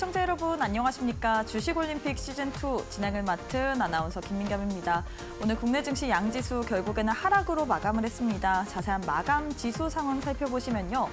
시청자 여러분 안녕하십니까. 주식올림픽 시즌2 진행을 맡은 아나운서 김민겸입니다. 오늘 국내 증시 양지수 결국에는 하락으로 마감을 했습니다. 자세한 마감 지수 상황 살펴보시면요.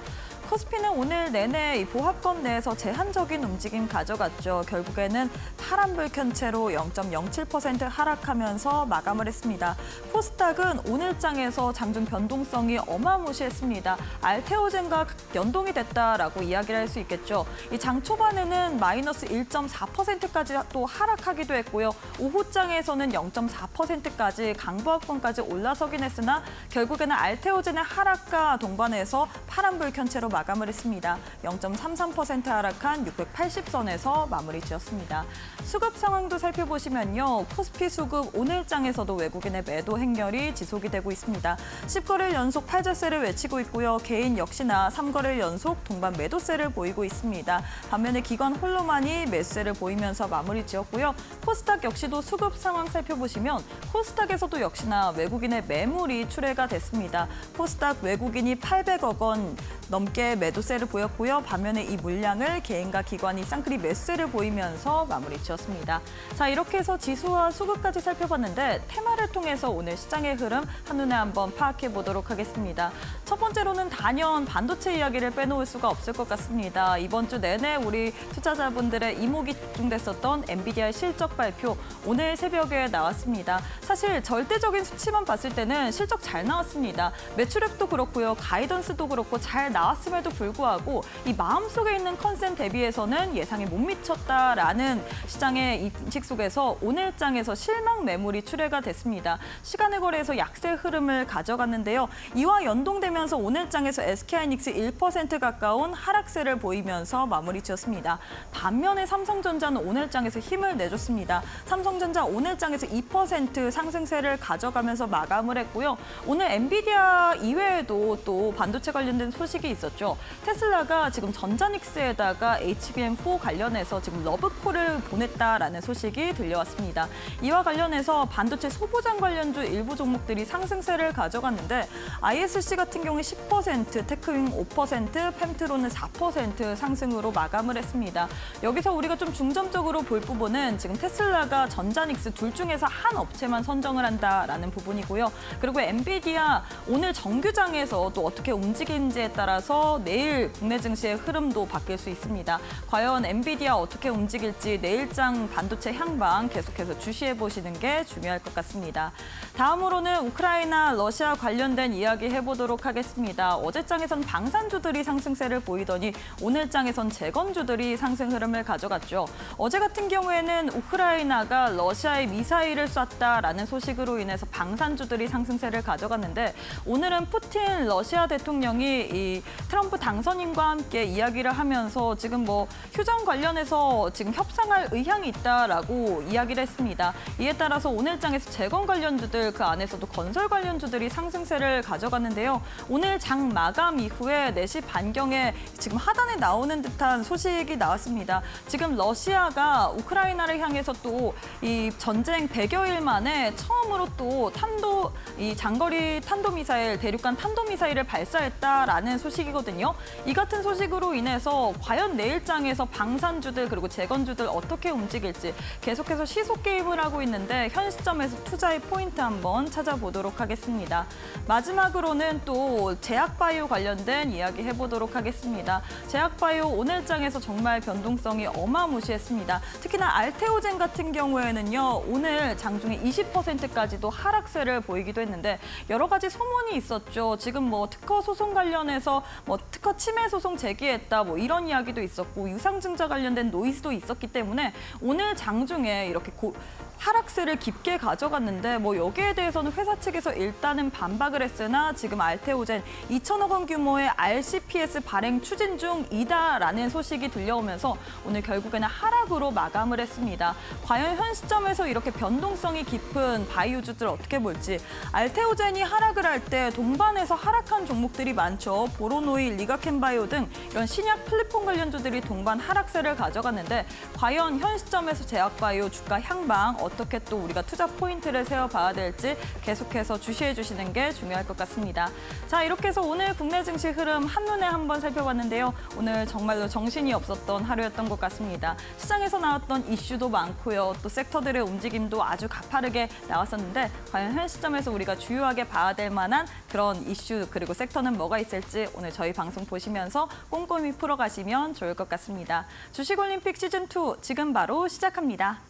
코스피는 오늘 내내 이 보합권 내에서 제한적인 움직임 가져갔죠. 결국에는 파란불 켠 채로 0.07% 하락하면서 마감을 했습니다. 코스닥은 오늘 장에서 장중 변동성이 어마무시했습니다. 알테오젠과 연동이 됐다라고 이야기를 할 수 있겠죠. 이 장 초반에는 마이너스 1.4%까지 또 하락하기도 했고요. 오후장에서는 0.4%까지 강보합권까지 올라서긴 했으나 결국에는 알테오젠의 하락과 동반해서 파란불 켠 채로 마감을 했습니다. 0.33% 하락한 680선에서 마무리 지었습니다. 수급 상황도 살펴보시면요. 코스피 수급 오늘 장에서도 외국인의 매도 행렬이 지속이 되고 있습니다. 10거래일 연속 팔자세를 외치고 있고요. 개인 역시나 3거래일 연속 동반 매도세를 보이고 있습니다. 반면에 기관 홀로만이 매수세를 보이면서 마무리 지었고요. 코스닥 역시도 수급 상황 살펴보시면 코스닥에서도 역시나 외국인의 매물이 출회가 됐습니다. 코스닥 외국인이 800억 원 넘게 매도세를 보였고요. 반면에 이 물량을 개인과 기관이 쌍끌이 매수세를 보이면서 마무리 지었습니다. 자, 이렇게 해서 지수와 수급까지 살펴봤는데 테마를 통해서 오늘 시장의 흐름 한눈에 한번 파악해 보도록 하겠습니다. 첫 번째로는 단연 반도체 이야기를 빼놓을 수가 없을 것 같습니다. 이번 주 내내 우리 투자자분들의 이목이 집중됐었던 엔비디아의 실적 발표 오늘 새벽에 나왔습니다. 사실 절대적인 수치만 봤을 때는 실적 잘 나왔습니다. 매출액도 그렇고요. 가이던스도 그렇고 잘 나왔음에도 불구하고 이 마음속에 있는 컨센 대비해서는 예상에 못 미쳤다라는 시장의 인식 속에서 오늘 장에서 실망 매물이 출회가 됐습니다. 시간의 거래에서 약세 흐름을 가져갔는데요. 이와 연동되면서 오늘 장에서 SK하이닉스 1% 가까운 하락세를 보이면서 마무리 지었습니다. 반면에 삼성전자는 오늘 장에서 힘을 내줬습니다. 삼성전자 오늘 장에서 2% 상승세를 가져가면서 마감을 했고요. 오늘 엔비디아 이외에도 또 반도체 관련된 소식이 있었죠. 테슬라가 지금 전자닉스에다가 HBM4 관련해서 지금 러브콜을 보냈다라는 소식이 들려왔습니다. 이와 관련해서 반도체 소부장 관련주 일부 종목들이 상승세를 가져갔는데 ISC 같은 경우에 10%, 테크윙 5%, 펜트로는 4% 상승으로 마감을 했습니다. 여기서 우리가 좀 중점적으로 볼 부분은 지금 테슬라가 전자닉스 둘 중에서 한 업체만 선정을 한다라는 부분이고요. 그리고 엔비디아 오늘 정규장에서 또 어떻게 움직이는지에 따라서 내일 국내 증시의 흐름도 바뀔 수 있습니다. 과연 엔비디아 어떻게 움직일지 내일장 반도체 향방 계속해서 주시해 보시는 게 중요할 것 같습니다. 다음으로는 우크라이나, 러시아 관련된 이야기 해보도록 하겠습니다. 어제장에선 방산주들이 상승세를 보이더니 오늘장에선 재건주들이 상승 흐름을 가져갔죠. 어제 같은 경우에는 우크라이나가 러시아에 미사일을 쐈다라는 소식으로 인해서 방산주들이 상승세를 가져갔는데 오늘은 푸틴 러시아 대통령이 이 트럼프 당선인과 함께 이야기를 하면서 지금 뭐 휴전 관련해서 지금 협상할 의향이 있다라고 이야기를 했습니다. 이에 따라서 오늘장에서 재건 관련주들 그 안에서도 건설 관련주들이 상승세를 가져갔는데요. 오늘 장 마감 이후에 4시 반경에 지금 하단에 나오는 듯한 소식이 나왔습니다. 지금 러시아가 우크라이나를 향해서 또 이 전쟁 100여일 만에 처음으로 또 이 장거리 탄도미사일, 대륙간 탄도미사일을 발사했다라는 소식이거든요. 이 같은 소식으로 인해서 과연 내일장에서 방산주들 그리고 재건주들 어떻게 움직일지 계속해서 시속 게임을 하고 있는데 현 시점에서 투자의 포인트 한번 찾아보도록 하겠습니다. 마지막으로는 또 제약바이오 관련된 이야기 해보도록 하겠습니다. 제약바이오 오늘장에서 정말 변동성이 어마무시했습니다. 특히나 알테오젠 같은 경우에는요. 오늘 장중에 20%까지도 하락세를 보이기도 했는데 여러 가지 소문이 있었죠. 지금 뭐 특허 소송 관련해서 뭐 특허 침해 소송 제기했다 뭐 이런 이야기도 있었고 유상증자 관련된 노이즈도 있었기 때문에 오늘 장중에 이렇게 하락세를 깊게 가져갔는데 뭐 여기에 대해서는 회사 측에서 일단은 반박을 했으나 지금 알테오젠 2천억 원 규모의 RCPS 발행 추진 중이다라는 소식이 들려오면서 오늘 결국에는 하락으로 마감을 했습니다. 과연 현 시점에서 이렇게 변동성이 깊은 바이오주들 어떻게 볼지 알테오젠이 하락을 할 때 동반해서 하락한 종목들이 많죠. 보로노이 LG, 리가캔바이오 등 이런 신약 플랫폼 관련주들이 동반 하락세를 가져갔는데 과연 현 시점에서 제약바이오 주가 향방 어떻게 또 우리가 투자 포인트를 세워봐야 될지 계속해서 주시해 주시는 게 중요할 것 같습니다. 자, 이렇게 해서 오늘 국내 증시 흐름 한눈에 한번 살펴봤는데요. 오늘 정말로 정신이 없었던 하루였던 것 같습니다. 시장에서 나왔던 이슈도 많고요. 또 섹터들의 움직임도 아주 가파르게 나왔었는데 과연 현 시점에서 우리가 주요하게 봐야 될 만한 그런 이슈 그리고 섹터는 뭐가 있을지 오늘 저희 방송 보시면서 꼼꼼히 풀어가시면 좋을 것 같습니다. 주식올림픽 시즌2 지금 바로 시작합니다.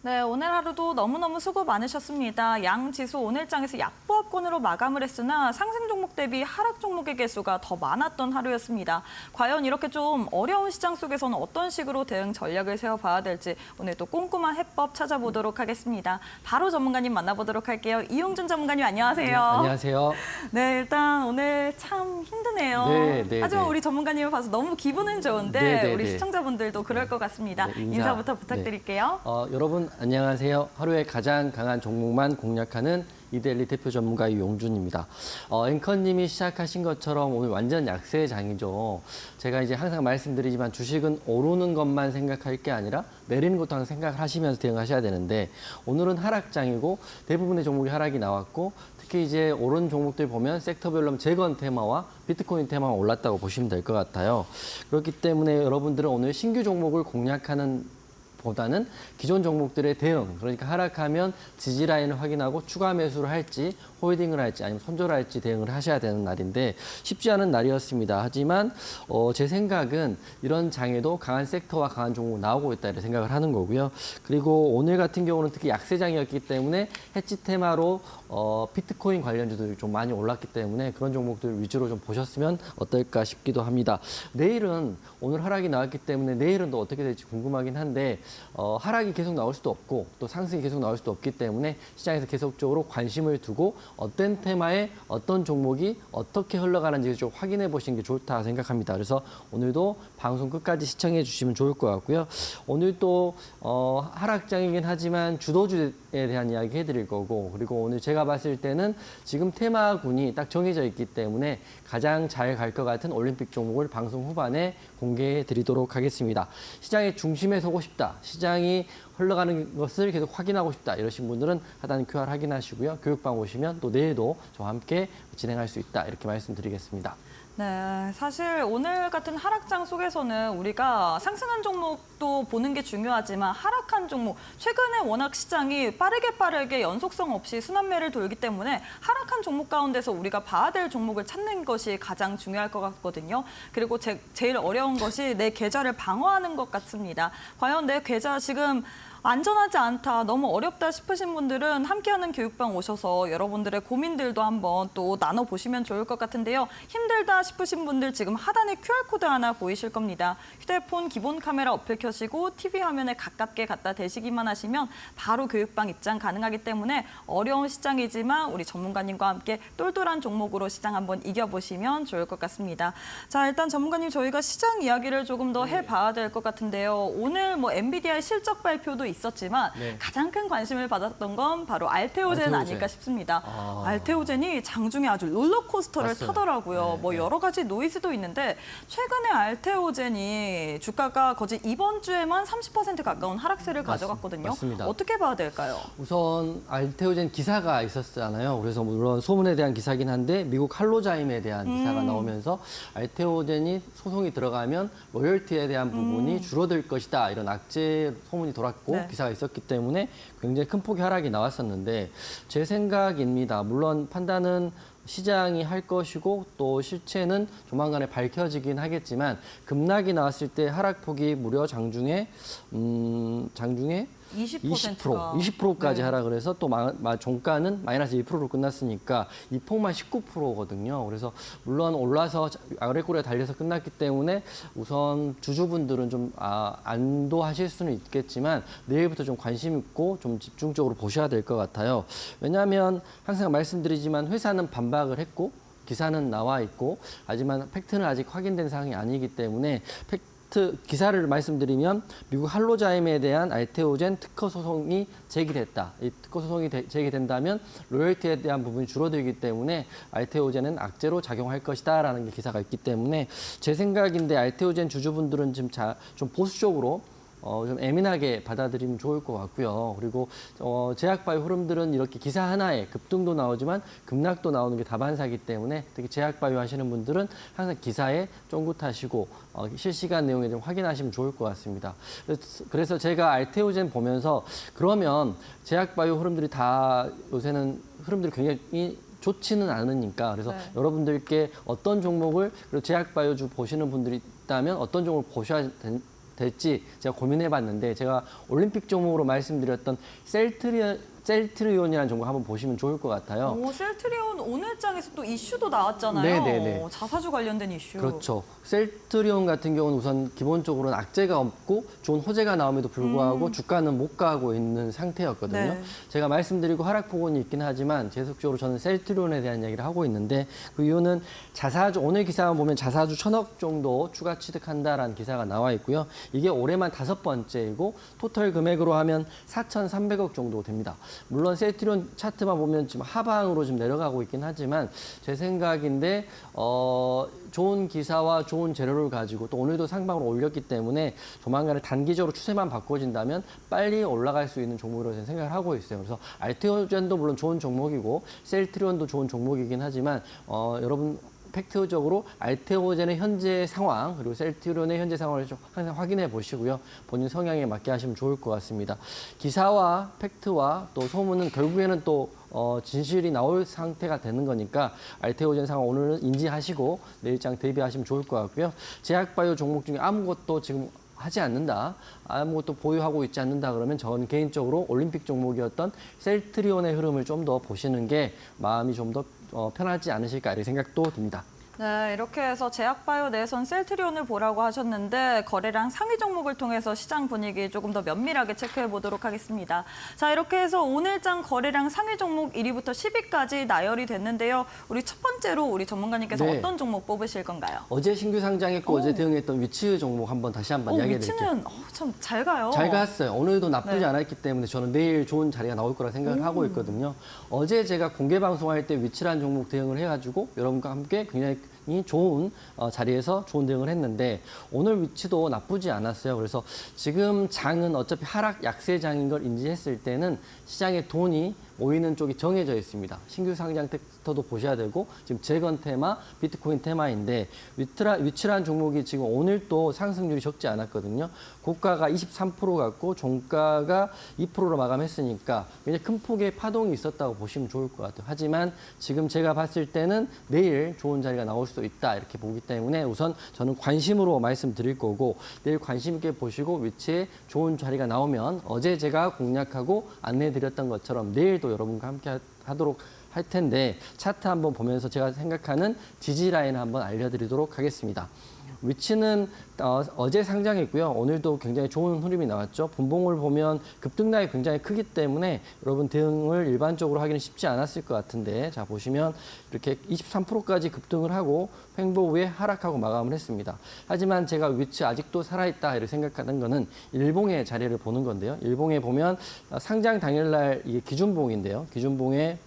네, 오늘 하루도 너무너무 수고 많으셨습니다. 양 지수 오늘장에서 약보합권으로 마감을 했으나 상승 종목 대비 하락 종목의 개수가 더 많았던 하루였습니다. 과연 이렇게 좀 어려운 시장 속에서는 어떤 식으로 대응 전략을 세워봐야 될지 오늘 또 꼼꼼한 해법 찾아보도록 하겠습니다. 바로 전문가님 만나보도록 할게요. 이용준 전문가님 안녕하세요. 네, 안녕하세요. 네, 일단 오늘 참 힘드네요. 네, 하지만 우리 전문가님을 봐서 너무 기분은 좋은데 우리 시청자분들도 그럴 것 같습니다. 네, 인사부터 부탁드릴게요. 여러분 안녕하세요. 하루에 가장 강한 종목만 공략하는 이데일리 대표 전문가 이용준입니다. 앵커님이 시작하신 것처럼 오늘 완전 약세장이죠. 제가 이제 항상 말씀드리지만 주식은 오르는 것만 생각할 게 아니라 내리는 것도 항상 생각을 하시면서 대응하셔야 되는데 오늘은 하락장이고 대부분의 종목이 하락이 나왔고 특히 이제 오른 종목들 보면 섹터별로 재건 테마와 비트코인 테마가 올랐다고 보시면 될 것 같아요. 그렇기 때문에 여러분들은 오늘 신규 종목을 공략하는 보다는 기존 종목들의 대응, 그러니까 하락하면 지지 라인을 확인하고 추가 매수를 할지 홀딩을 할지 아니면 손절을 할지 대응을 하셔야 되는 날인데 쉽지 않은 날이었습니다. 하지만 제 생각은 이런 장에도 강한 섹터와 강한 종목 나오고 있다 이렇게 생각을 하는 거고요. 그리고 오늘 같은 경우는 특히 약세장이었기 때문에 해치 테마로 비트코인 관련주들이 좀 많이 올랐기 때문에 그런 종목들 위주로 좀 보셨으면 어떨까 싶기도 합니다. 내일은 오늘 하락이 나왔기 때문에 내일은 또 어떻게 될지 궁금하긴 한데 하락이 계속 나올 수도 없고 또 상승이 계속 나올 수도 없기 때문에 시장에서 계속적으로 관심을 두고 어떤 테마에 어떤 종목이 어떻게 흘러가는지 좀 확인해 보시는 게 좋다 생각합니다. 그래서 오늘도 방송 끝까지 시청해 주시면 좋을 것 같고요. 오늘 또 하락장이긴 하지만 주도주에 대한 이야기 해드릴 거고 그리고 오늘 제가 봤을 때는 지금 테마군이 딱 정해져 있기 때문에 가장 잘 갈 것 같은 올림픽 종목을 방송 후반에 공개해 드리도록 하겠습니다. 시장의 중심에 서고 싶다. 시장이 흘러가는 것을 계속 확인하고 싶다. 이러신 분들은 하단 QR 확인하시고요. 교육방 오시면 또 내일도 저와 함께 진행할 수 있다. 이렇게 말씀드리겠습니다. 네, 사실 오늘 같은 하락장 속에서는 우리가 상승한 종목도 보는 게 중요하지만 하락한 종목, 최근에 워낙 시장이 빠르게 연속성 없이 순환매를 돌기 때문에 하락한 종목 가운데서 우리가 봐야 될 종목을 찾는 것이 가장 중요할 것 같거든요. 그리고 제일 어려운 것이 내 계좌를 방어하는 것 같습니다. 과연 내 계좌 지금 안전하지 않다, 너무 어렵다 싶으신 분들은 함께하는 교육방 오셔서 여러분들의 고민들도 한번 또 나눠보시면 좋을 것 같은데요. 힘들다 싶으신 분들 지금 하단에 QR코드 하나 보이실 겁니다. 휴대폰 기본 카메라 어플 켜시고 TV 화면에 가깝게 갖다 대시기만 하시면 바로 교육방 입장 가능하기 때문에 어려운 시장이지만 우리 전문가님과 함께 똘똘한 종목으로 시장 한번 이겨보시면 좋을 것 같습니다. 자, 일단 전문가님 저희가 시장 이야기를 조금 더 해봐야 될 것 같은데요. 오늘 뭐 엔비디아의 실적 발표도 있었지만 가장 큰 관심을 받았던 건 바로 알테오젠 아닐까 싶습니다. 알테오젠이 장중에 아주 롤러코스터를 타더라고요. 뭐 여러 가지 노이즈도 있는데 최근에 알테오젠이 주가가 거의 이번 주에만 30% 가까운 하락세를 가져갔거든요. 맞습니다. 어떻게 봐야 될까요? 우선 알테오젠 기사가 있었잖아요. 그래서 물론 소문에 대한 기사긴 한데 미국 할로자임에 대한 기사가 나오면서 알테오젠이 소송이 들어가면 로열티에 대한 부분이 줄어들 것이다. 이런 악재 소문이 돌았고 네. 기사가 있었기 때문에 굉장히 큰 폭의 하락이 나왔었는데 제 생각입니다. 물론 판단은 시장이 할 것이고 또 실체는 조만간에 밝혀지긴 하겠지만 급락이 나왔을 때 하락폭이 무려 장중에 20%가 20%까지 네. 하락을 해서 또 종가는 마이너스 2%로 끝났으니까 이 폭만 19%거든요. 그래서 물론 올라서 아래꼬리가 달려서 끝났기 때문에 우선 주주분들은 좀 안도하실 수는 있겠지만 내일부터 좀 관심 있고 좀 집중적으로 보셔야 될 것 같아요. 왜냐하면 항상 말씀드리지만 회사는 반박을 했고 기사는 나와 있고 하지만 팩트는 아직 확인된 사항이 아니기 때문에 기사를 말씀드리면 미국 할로자임에 대한 알테오젠 특허 소송이 제기됐다. 이 특허 소송이 제기된다면 로열티에 대한 부분이 줄어들기 때문에 알테오젠은 악재로 작용할 것이다라는 게 기사가 있기 때문에 제 생각인데 알테오젠 주주분들은 지금 좀 보수적으로 좀 예민하게 받아들이면 좋을 것 같고요. 그리고 제약바이오 흐름들은 이렇게 기사 하나에 급등도 나오지만 급락도 나오는 게 다반사이기 때문에 특히 제약바이오 하시는 분들은 항상 기사에 쫑긋하시고 실시간 내용에 좀 확인하시면 좋을 것 같습니다. 그래서 제가 알테오젠 보면서 그러면 제약바이오 흐름들이 다 요새는 흐름들이 굉장히 좋지는 않으니까 그래서 네. 여러분들께 어떤 종목을 그리고 제약바이오주 보시는 분들이 있다면 어떤 종목을 보셔야 될지 제가 고민해봤는데 제가 올림픽 종목으로 말씀드렸던 셀트리온이라는 종목 한번 보시면 좋을 것 같아요. 오, 셀트리온 오늘 장에서 또 이슈도 나왔잖아요. 네네네. 자사주 관련된 이슈. 그렇죠. 셀트리온 같은 경우는 우선 기본적으로는 악재가 없고 좋은 호재가 나옴에도 불구하고 주가는 못 가고 있는 상태였거든요. 네. 제가 말씀드리고 하락폭은 있긴 하지만 계속적으로 저는 셀트리온에 대한 이야기를 하고 있는데 그 이유는 자사주 오늘 기사만 보면 자사주 1,000억 정도 추가 취득한다라는 기사가 나와 있고요. 이게 올해만 5번째이고 토탈 금액으로 하면 4,300억 정도 됩니다. 물론 셀트리온 차트만 보면 지금 하방으로 좀 내려가고 있긴 하지만 제 생각인데 좋은 기사와 좋은 재료를 가지고 또 오늘도 상방으로 올렸기 때문에 조만간에 단기적으로 추세만 바꿔진다면 빨리 올라갈 수 있는 종목으로 저는 생각을 하고 있어요. 그래서 알테오젠도 물론 좋은 종목이고 셀트리온도 좋은 종목이긴 하지만 여러분 팩트적으로 알테오젠의 현재 상황 그리고 셀트리온의 현재 상황을 좀 항상 확인해 보시고요. 본인 성향에 맞게 하시면 좋을 것 같습니다. 기사와 팩트와 또 소문은 결국에는 또 진실이 나올 상태가 되는 거니까 알테오젠 상황 오늘은 인지하시고 내일장 대비하시면 좋을 것 같고요. 제약바이오 종목 중에 아무것도 지금 하지 않는다, 아무것도 보유하고 있지 않는다 그러면 저는 개인적으로 올림픽 종목이었던 셀트리온의 흐름을 좀 더 보시는 게 마음이 좀 더 편하지 않으실까 이런 생각도 듭니다. 네, 이렇게 해서 제약바이오 내선 셀트리온을 보라고 하셨는데 거래량 상위 종목을 통해서 시장 분위기 조금 더 면밀하게 체크해 보도록 하겠습니다. 자, 이렇게 해서 오늘장 거래량 상위 종목 1위부터 10위까지 나열이 됐는데요. 우리 첫 번째로 우리 전문가님께서 네. 어떤 종목 뽑으실 건가요? 어제 신규 상장했고 어제 대응했던 위치 종목 다시 한번 이야기해 드릴게요. 위치는 참 잘 가요. 잘 갔어요. 오늘도 나쁘지 네. 않았기 때문에 저는 내일 좋은 자리가 나올 거라 생각을 하고 있거든요. 어제 제가 공개 방송할 때 위치란 종목 대응을 해가지고 여러분과 함께 굉장히 좋은 자리에서 좋은 대응을 했는데 오늘 위치도 나쁘지 않았어요. 그래서 지금 장은 어차피 하락 약세장인 걸 인지했을 때는 시장에 돈이 모이는 쪽이 정해져 있습니다. 신규 상장 섹터도 보셔야 되고 지금 재건 테마, 비트코인 테마인데 위치란 종목이 지금 오늘 또 상승률이 적지 않았거든요. 고가가 23% 같고 종가가 2%로 마감했으니까 굉장히 큰 폭의 파동이 있었다고 보시면 좋을 것 같아요. 하지만 지금 제가 봤을 때는 내일 좋은 자리가 나올 수 있다 이렇게 보기 때문에 우선 저는 관심으로 말씀드릴 거고 내일 관심 있게 보시고 위치에 좋은 자리가 나오면 어제 제가 공략하고 안내드렸던 것처럼 내일도 여러분과 함께 하도록 할 텐데 차트 한번 보면서 제가 생각하는 지지 라인 한번 알려드리도록 하겠습니다. 위치는 어제 상장했고요. 오늘도 굉장히 좋은 흐름이 나왔죠. 분봉을 보면 급등락이 굉장히 크기 때문에 여러분 대응을 일반적으로 하기는 쉽지 않았을 것 같은데 자 보시면 이렇게 23%까지 급등을 하고 횡보 후에 하락하고 마감을 했습니다. 하지만 제가 위치 아직도 살아있다 이렇게 생각하는 거는 일봉의 자리를 보는 건데요. 일봉에 보면 상장 당일날 이게 기준봉인데요. 기준봉에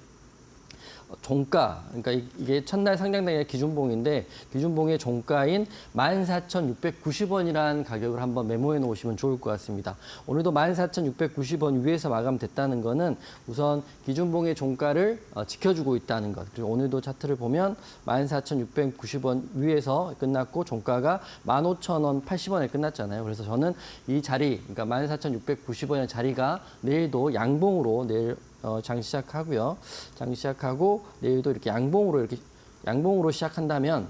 종가, 그러니까 이게 첫날 상장당일 기준봉인데 기준봉의 종가인 14,690원이라는 가격을 한번 메모해 놓으시면 좋을 것 같습니다. 오늘도 14,690원 위에서 마감됐다는 거는 우선 기준봉의 종가를 지켜주고 있다는 것. 그리고 오늘도 차트를 보면 14,690원 위에서 끝났고 종가가 15,000원 80원에 끝났잖아요. 그래서 저는 이 자리, 그러니까 14,690원의 자리가 내일도 양봉으로 내일 장 시작하고요. 장 시작하고 내일도 이렇게 양봉으로 시작한다면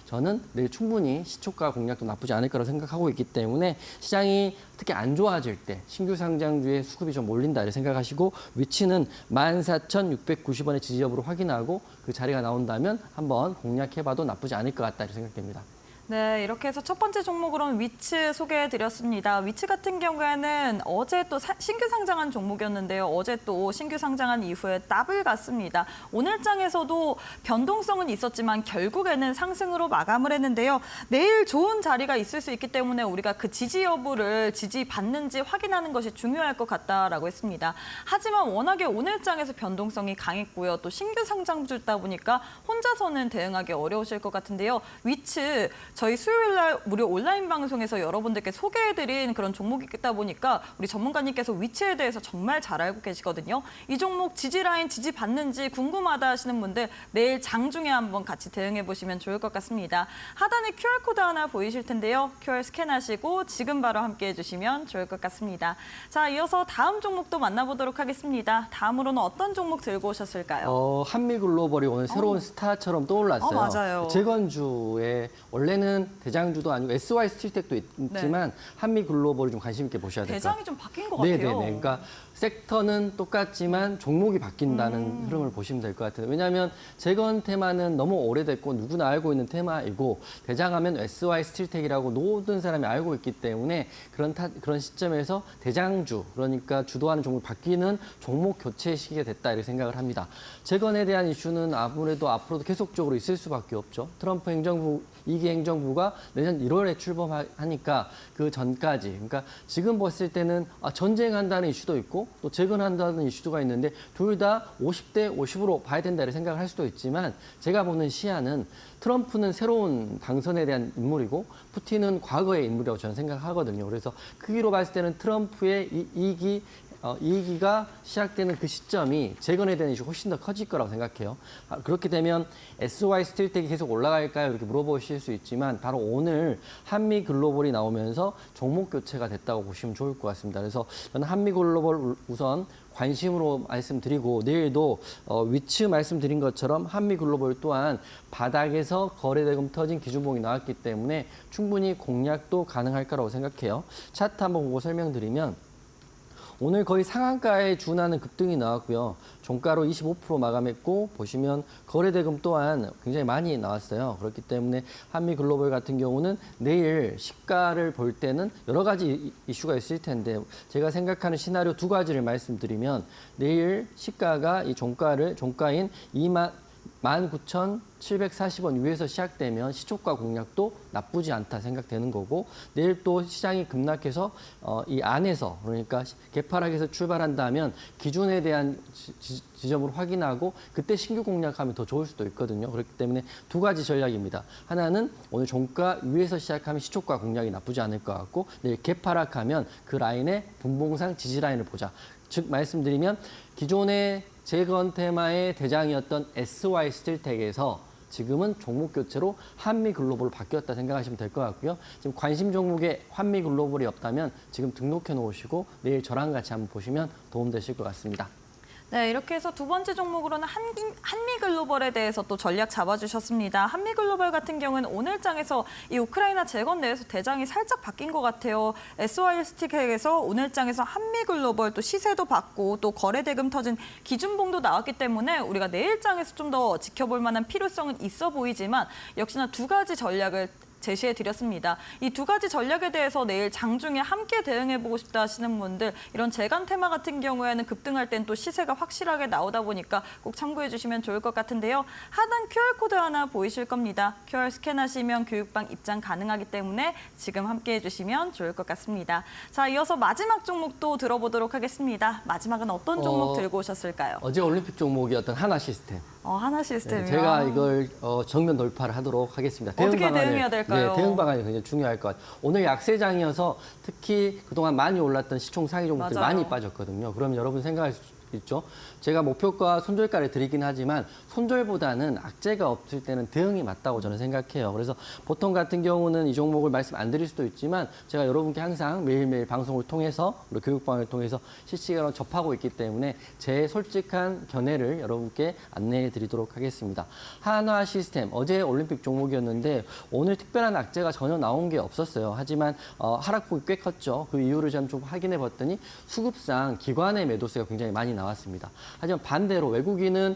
저는 내일 충분히 시초가 공략도 나쁘지 않을 거라고 생각하고 있기 때문에 시장이 특히 안 좋아질 때 신규 상장주의 수급이 좀 몰린다 이렇게 생각하시고 위치는 14,690원의 지지 여부를 확인하고 그 자리가 나온다면 한번 공략해봐도 나쁘지 않을 것 같다 이렇게 생각됩니다. 네, 이렇게 해서 첫 번째 종목으로는 위츠 소개해드렸습니다. 위츠 같은 경우에는 어제 또 신규 상장한 종목이었는데요. 어제 또 신규 상장한 이후에 더블 갔습니다. 오늘 장에서도 변동성은 있었지만 결국에는 상승으로 마감을 했는데요. 내일 좋은 자리가 있을 수 있기 때문에 우리가 그 지지 여부를 지지받는지 확인하는 것이 중요할 것 같다라고 했습니다. 하지만 워낙에 오늘 장에서 변동성이 강했고요. 또 신규 상장주다 보니까 혼자서는 대응하기 어려우실 것 같은데요. 위츠 저희 수요일 날 무료 온라인 방송에서 여러분들께 소개해드린 그런 종목이다 보니까 우리 전문가님께서 위치에 대해서 정말 잘 알고 계시거든요. 이 종목 지지라인 지지받는지 궁금하다 하시는 분들 내일 장중에 한번 같이 대응해보시면 좋을 것 같습니다. 하단에 QR코드 하나 보이실 텐데요. QR 스캔하시고 지금 바로 함께해 주시면 좋을 것 같습니다. 자, 이어서 다음 종목도 만나보도록 하겠습니다. 다음으로는 어떤 종목 들고 오셨을까요? 한미글로벌이 오늘 새로운 스타처럼 떠올랐어요. 맞아요. 재건주에 원래는 대장주도 아니고 SY 스틸텍도 있지만 한미글로벌을 좀 관심 있게 보셔야 될 것 같아요. 대장이 좀 바뀐 것 같아요. 네네네. 그러니까 섹터는 똑같지만 종목이 바뀐다는 흐름을 보시면 될 것 같아요. 왜냐하면 재건 테마는 너무 오래됐고 누구나 알고 있는 테마이고 대장하면 SY 스틸텍이라고 모든 사람이 알고 있기 때문에 그런 시점에서 대장주, 그러니까 주도하는 종목이 바뀌는 종목 교체 시기가 됐다 이렇게 생각을 합니다. 재건에 대한 이슈는 아무래도 앞으로도 계속적으로 있을 수밖에 없죠. 트럼프 행정부 2기 행정부가 내년 1월에 출범하니까 그 전까지, 그러니까 지금 봤을 때는 전쟁한다는 이슈도 있고 또 재건한다는 이슈가 있는데 둘 다 50대 50으로 봐야 된다 이렇게 생각을 할 수도 있지만 제가 보는 시야는 트럼프는 새로운 당선에 대한 인물이고 푸틴은 과거의 인물이라고 저는 생각하거든요. 그래서 크기로 봤을 때는 트럼프의 이 2기가 시작되는 그 시점이 재건에 대한 이슈가 훨씬 더 커질 거라고 생각해요. 그렇게 되면 SY 스틸텍이 계속 올라갈까요? 이렇게 물어보실 수 있지만 바로 오늘 한미글로벌이 나오면서 종목 교체가 됐다고 보시면 좋을 것 같습니다. 그래서 저는 한미글로벌 우선 관심으로 말씀드리고 내일도 위치 말씀드린 것처럼 한미글로벌 또한 바닥에서 거래대금 터진 기준봉이 나왔기 때문에 충분히 공략도 가능할 거라고 생각해요. 차트 한번 보고 설명드리면 오늘 거의 상한가에 준하는 급등이 나왔고요. 종가로 25% 마감했고 보시면 거래대금 또한 굉장히 많이 나왔어요. 그렇기 때문에 한미글로벌 같은 경우는 내일 시가를 볼 때는 여러 가지 이슈가 있을 텐데 제가 생각하는 시나리오 두 가지를 말씀드리면 내일 시가가 이 종가인 19,740원 위에서 시작되면 시초가 공략도 나쁘지 않다 생각되는 거고 내일 또 시장이 급락해서 이 안에서 그러니까 개파락에서 출발한다면 기준에 대한 지점으로 확인하고 그때 신규 공략하면 더 좋을 수도 있거든요. 그렇기 때문에 두 가지 전략입니다. 하나는 오늘 종가 위에서 시작하면 시초가 공략이 나쁘지 않을 것 같고 내일 개파락하면 그 라인의 분봉상 지지 라인을 보자. 즉 말씀드리면 기존의 재건 테마의 대장이었던 SY 스틸텍에서 지금은 종목 교체로 한미글로벌로 바뀌었다 생각하시면 될 것 같고요. 지금 관심 종목에 한미글로벌이 없다면 지금 등록해 놓으시고 내일 저랑 같이 한번 보시면 도움되실 것 같습니다. 네, 이렇게 해서 두 번째 종목으로는 한미글로벌에 대해서 또 전략 잡아주셨습니다. 한미글로벌 같은 경우는 오늘 장에서 이 우크라이나 재건 내에서 대장이 살짝 바뀐 것 같아요. SY 스틱에서 오늘 장에서 한미글로벌 또 시세도 받고 또 거래대금 터진 기준봉도 나왔기 때문에 우리가 내일 장에서 좀 더 지켜볼 만한 필요성은 있어 보이지만 역시나 두 가지 전략을 제시해 드렸습니다. 이 두 가지 전략에 대해서 내일 장중에 함께 대응해보고 싶다 하시는 분들, 이런 재간 테마 같은 경우에는 급등할 땐 또 시세가 확실하게 나오다 보니까 꼭 참고해 주시면 좋을 것 같은데요. 하단 QR코드 하나 보이실 겁니다. QR 스캔하시면 교육방 입장 가능하기 때문에 지금 함께 해주시면 좋을 것 같습니다. 자, 이어서 마지막 종목도 들어보도록 하겠습니다. 마지막은 어떤 종목 들고 오셨을까요? 어제 올림픽 종목이었던 하나 시스템. 하나 시스템이요. 네, 제가 이걸 정면 돌파를 하도록 하겠습니다. 어떻게 대응해야 될까요? 네, 대응 방안이 굉장히 중요할 것 같아요. 오늘 약세장이어서 특히 그동안 많이 올랐던 시총 상위 종목들이 맞아요. 많이 빠졌거든요. 그러면 여러분 생각할 수 있죠. 제가 목표가 손절가를 드리긴 하지만 손절보다는 악재가 없을 때는 대응이 맞다고 저는 생각해요. 그래서 보통 같은 경우는 이 종목을 말씀 안 드릴 수도 있지만 제가 여러분께 항상 매일매일 방송을 통해서 그리고 교육방을 통해서 실시간으로 접하고 있기 때문에 제 솔직한 견해를 여러분께 안내해 드리도록 하겠습니다. 한화 시스템, 어제 올림픽 종목이었는데 오늘 특별한 악재가 전혀 나온 게 없었어요. 하지만 하락폭이 꽤 컸죠. 그 이유를 좀 확인해 봤더니 수급상 기관의 매도세가 굉장히 많이 나왔습니다. 하지만 반대로 외국인은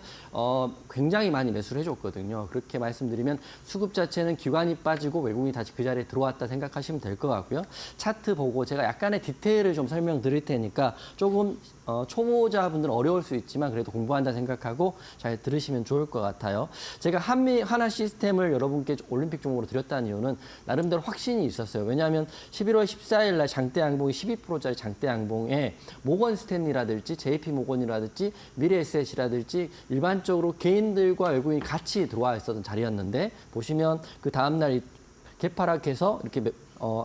굉장히 많이 매수를 해줬거든요. 그렇게 말씀드리면 수급 자체는 기관이 빠지고 외국인이 다시 그 자리에 들어왔다 생각하시면 될 것 같고요. 차트 보고 제가 약간의 디테일을 좀 설명드릴 테니까 조금 초보자분들은 어려울 수 있지만 그래도 공부한다 생각하고 잘 들으시면 좋을 것 같아요. 제가 하나 시스템을 여러분께 올림픽 종목으로 드렸다는 이유는 나름대로 확신이 있었어요. 왜냐하면 11월 14일 날 장대 양봉이 12%짜리 장대 양봉에 모건 스탠리라든지 JP 모건이라든지 미래에셋이라든지 일반적으로 개인들과 외국인이 같이 들어와 있었던 자리였는데 보시면 그 다음날 개파락해서 이렇게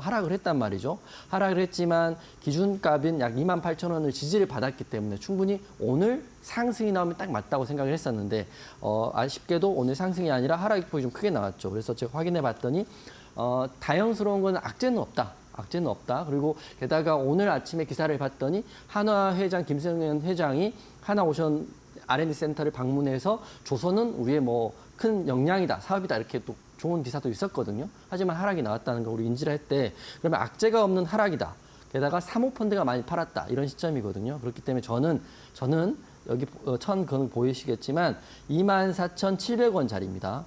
하락을 했단 말이죠. 하락을 했지만 기준값인 약 28,000원을 지지를 받았기 때문에 충분히 오늘 상승이 나오면 딱 맞다고 생각을 했었는데 아쉽게도 오늘 상승이 아니라 하락의 폭이 좀 크게 나왔죠. 그래서 제가 확인해 봤더니 다행스러운 건 악재는 없다. 악재는 없다. 그리고 게다가 오늘 아침에 기사를 봤더니 한화 회장 김승현 회장이 하나오션 R&D 센터를 방문해서 조선은 우리의 큰 역량이다, 사업이다 이렇게 또 좋은 기사도 있었거든요. 하지만 하락이 나왔다는 걸 우리 인지를 했대. 그러면 악재가 없는 하락이다. 게다가 사모펀드가 많이 팔았다. 이런 시점이거든요. 그렇기 때문에 저는 여기 건 보이시겠지만 24,700원짜리입니다.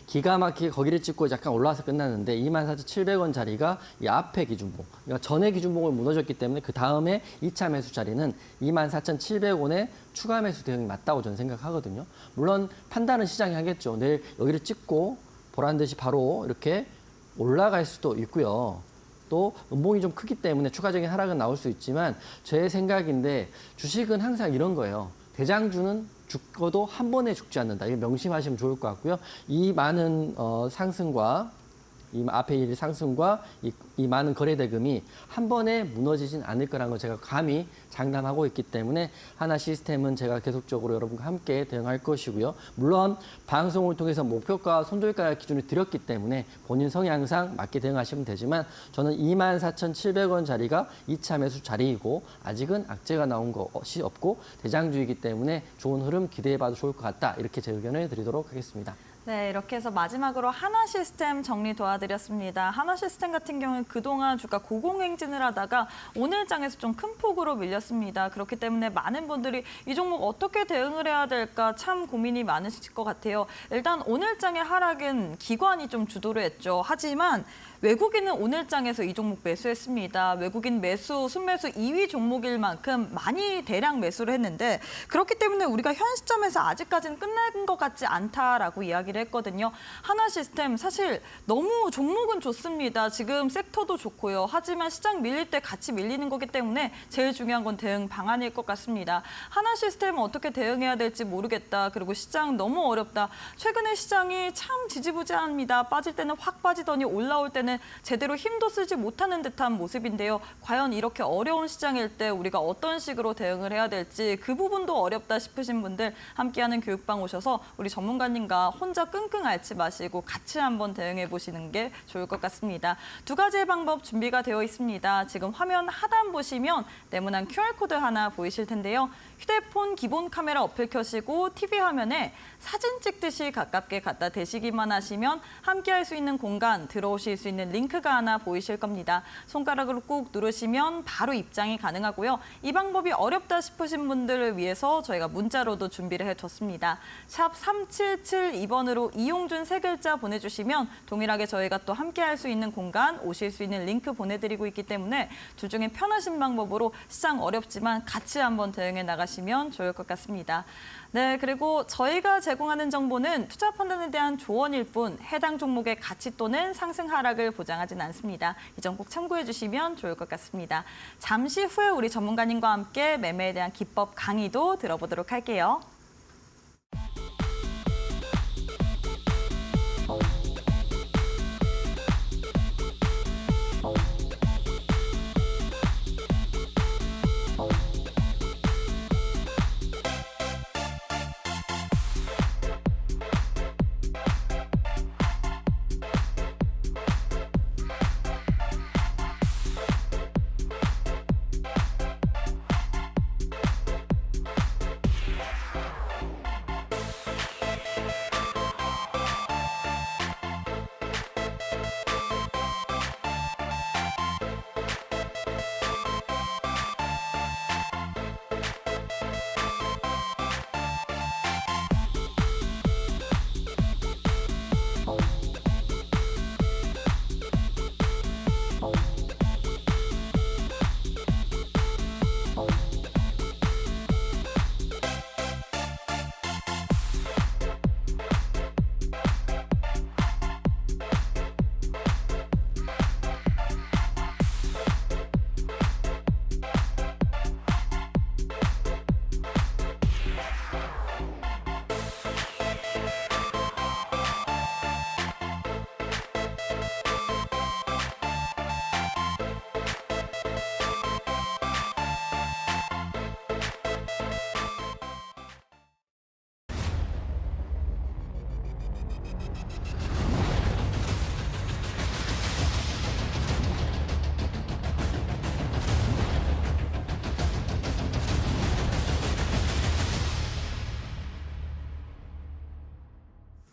기가 막히게 거기를 찍고 약간 올라와서 끝났는데 24,700원짜리가 이 앞에 기준봉, 그러니까 전에 기준봉을 무너졌기 때문에 그 다음에 2차 매수 자리는 24,700원에 추가 매수 대응이 맞다고 저는 생각하거든요. 물론 판단은 시장이 하겠죠. 내일 여기를 찍고 보란 듯이 바로 이렇게 올라갈 수도 있고요. 또 음봉이 좀 크기 때문에 추가적인 하락은 나올 수 있지만 제 생각인데 주식은 항상 이런 거예요. 대장주는 죽어도 한 번에 죽지 않는다. 이거 명심하시면 좋을 것 같고요. 이 많은 상승과 이 앞에 일 상승과 이 많은 거래 대금이 한 번에 무너지진 않을 거라는 걸 제가 감히 장담하고 있기 때문에 하나 시스템은 제가 계속적으로 여러분과 함께 대응할 것이고요. 물론 방송을 통해서 목표가 손절가 기준을 드렸기 때문에 본인 성향상 맞게 대응하시면 되지만 저는 24,700원짜리가 2차 매수 자리이고 아직은 악재가 나온 것이 없고 대장주이기 때문에 좋은 흐름 기대해봐도 좋을 것 같다. 이렇게 제 의견을 드리도록 하겠습니다. 네, 이렇게 해서 마지막으로 하나 시스템 정리 도와드렸습니다. 하나 시스템 같은 경우는 그동안 주가 고공행진을 하다가 오늘 장에서 좀 큰 폭으로 밀렸습니다. 그렇기 때문에 많은 분들이 이 종목 어떻게 대응을 해야 될까 참 고민이 많으실 것 같아요. 일단 오늘 장의 하락은 기관이 좀 주도를 했죠. 하지만 외국인은 오늘 장에서 이 종목 매수했습니다. 외국인 매수, 순매수 2위 종목일 만큼 많이 대량 매수를 했는데 그렇기 때문에 우리가 현 시점에서 아직까지는 끝난 것 같지 않다라고 이야기를 했거든요. 하나 시스템 사실 너무 종목은 좋습니다. 지금 섹터도 좋고요. 하지만 시장 밀릴 때 같이 밀리는 거기 때문에 제일 중요한 건 대응 방안일 것 같습니다. 하나 시스템은 어떻게 대응해야 될지 모르겠다. 그리고 시장 너무 어렵다. 최근에 시장이 참 지지부진합니다. 빠질 때는 확 빠지더니 올라올 때는 제대로 힘도 쓰지 못하는 듯한 모습인데요. 과연 이렇게 어려운 시장일 때 우리가 어떤 식으로 대응을 해야 될지 그 부분도 어렵다 싶으신 분들 함께하는 교육방 오셔서 우리 전문가님과 혼자 끙끙 앓지 마시고 같이 한번 대응해 보시는 게 좋을 것 같습니다. 두 가지의 방법 준비가 되어 있습니다. 지금 화면 하단 보시면 네모난 QR코드 하나 보이실 텐데요. 휴대폰 기본 카메라 어플 켜시고 TV 화면에 사진 찍듯이 가깝게 갖다 대시기만 하시면 함께할 수 있는 공간 들어오실 수 있는 있는 링크가 하나 보이실 겁니다. 손가락으로 꾹 누르시면 바로 입장이 가능하고요. 이 방법이 어렵다 싶으신 분들을 위해서 저희가 문자로도 준비를 해뒀습니다. 샵 3772번으로 이용준 세 글자 보내주시면 동일하게 저희가 또 함께할 수 있는 공간, 오실 수 있는 링크 보내드리고 있기 때문에 둘 중에 편하신 방법으로 시장 어렵지만 같이 한번 대응해 나가시면 좋을 것 같습니다. 네, 그리고 저희가 제공하는 정보는 투자 판단에 대한 조언일 뿐 해당 종목의 가치 또는 상승 하락을 보장하진 않습니다. 이 점 꼭 참고해 주시면 좋을 것 같습니다. 잠시 후에 우리 전문가님과 함께 매매에 대한 기법 강의도 들어보도록 할게요.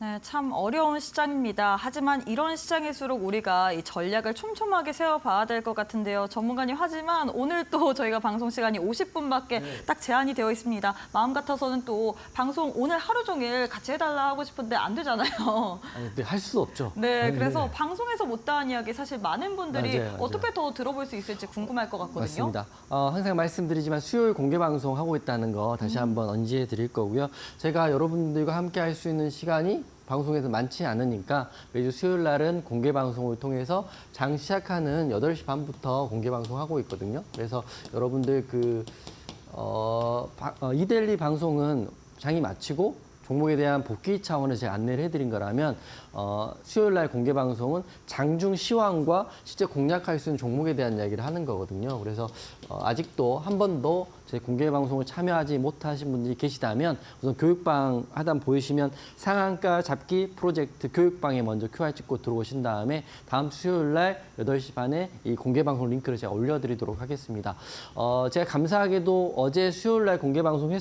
네, 참 어려운 시장입니다. 하지만 이런 시장일수록 우리가 이 전략을 촘촘하게 세워봐야 될 것 같은데요. 전문가님, 하지만 오늘 또 저희가 방송 시간이 50분밖에 딱 제한이 되어 있습니다. 마음 같아서는 또 방송 오늘 하루 종일 같이 해달라 하고 싶은데 안 되잖아요. 아니, 근데 할 수 없죠. 네, 그래서 방송에서 못다한 이야기 사실 많은 분들이 맞아요. 어떻게 더 들어볼 수 있을지 궁금할 것 같거든요. 맞습니다. 항상 말씀드리지만 수요일 공개 방송 하고 있다는 거 다시 한번 언지해 드릴 거고요. 제가 여러분들과 함께 할 수 있는 시간이 방송에서 많지 않으니까 매주 수요일 날은 공개 방송을 통해서 장 시작하는 8시 반부터 공개 방송하고 있거든요. 그래서 여러분들 이데일리 방송은 장이 마치고 종목에 대한 복귀 차원에서 제가 안내를 해드린 거라면 수요일 날 공개 방송은 장중 시황과 실제 공략할 수 있는 종목에 대한 이야기를 하는 거거든요. 그래서 아직도 한 번도 제 공개 방송을 참여하지 못하신 분들이 계시다면 우선 교육방 하단 보이시면 상한가 잡기 프로젝트 교육방에 먼저 QR 찍고 들어오신 다음에 다음 수요일 날 8시 반에 이 공개 방송 링크를 제가 올려드리도록 하겠습니다. 제가 감사하게도 어제 수요일 날 공개 방송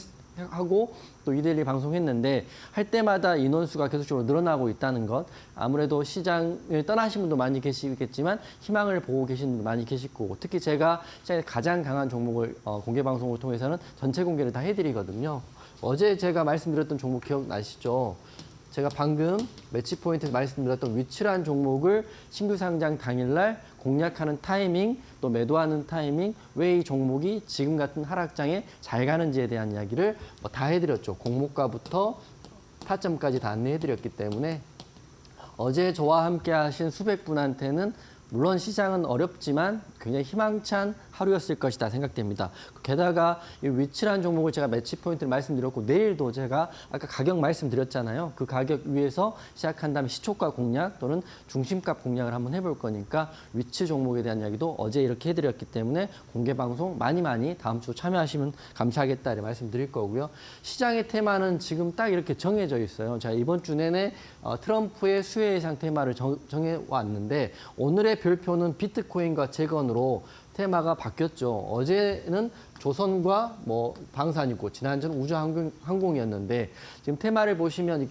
하고 또 이데일리 방송했는데 할 때마다 인원수가 계속적으로 늘어나고 있다는 것, 아무래도 시장을 떠나신 분도 많이 계시겠지만 희망을 보고 계신 분도 많이 계실 거고, 특히 제가 시장에 가장 강한 종목을 공개 방송을 통해서는 전체 공개를 다 해드리거든요. 어제 제가 말씀드렸던 종목 기억나시죠? 제가 방금 매치 포인트에서 말씀드렸던 위치란 종목을 신규 상장 당일날 공략하는 타이밍, 또 매도하는 타이밍, 왜 이 종목이 지금 같은 하락장에 잘 가는지에 대한 이야기를 다 해드렸죠. 공모가부터 타점까지 다 안내해드렸기 때문에 어제 저와 함께 하신 수백 분한테는 물론 시장은 어렵지만 굉장히 희망찬 하루였을 것이다 생각됩니다. 게다가 이 위치란 종목을 제가 매치 포인트를 말씀드렸고 내일도 제가 아까 가격 말씀드렸잖아요. 그 가격 위에서 시작한 다음에 시초가 공략 또는 중심값 공략을 한번 해볼 거니까 위치 종목에 대한 이야기도 어제 이렇게 해드렸기 때문에 공개 방송 많이 다음 주 참여하시면 감사하겠다 이렇게 말씀드릴 거고요. 시장의 테마는 지금 딱 이렇게 정해져 있어요. 제가 이번 주 내내 트럼프의 수혜 예상 테마를 정해왔는데 오늘의 별표는 비트코인과 재건으로 테마가 바뀌었죠. 어제는 조선과 방산이고 지난주는 우주항공이었는데 지금 테마를 보시면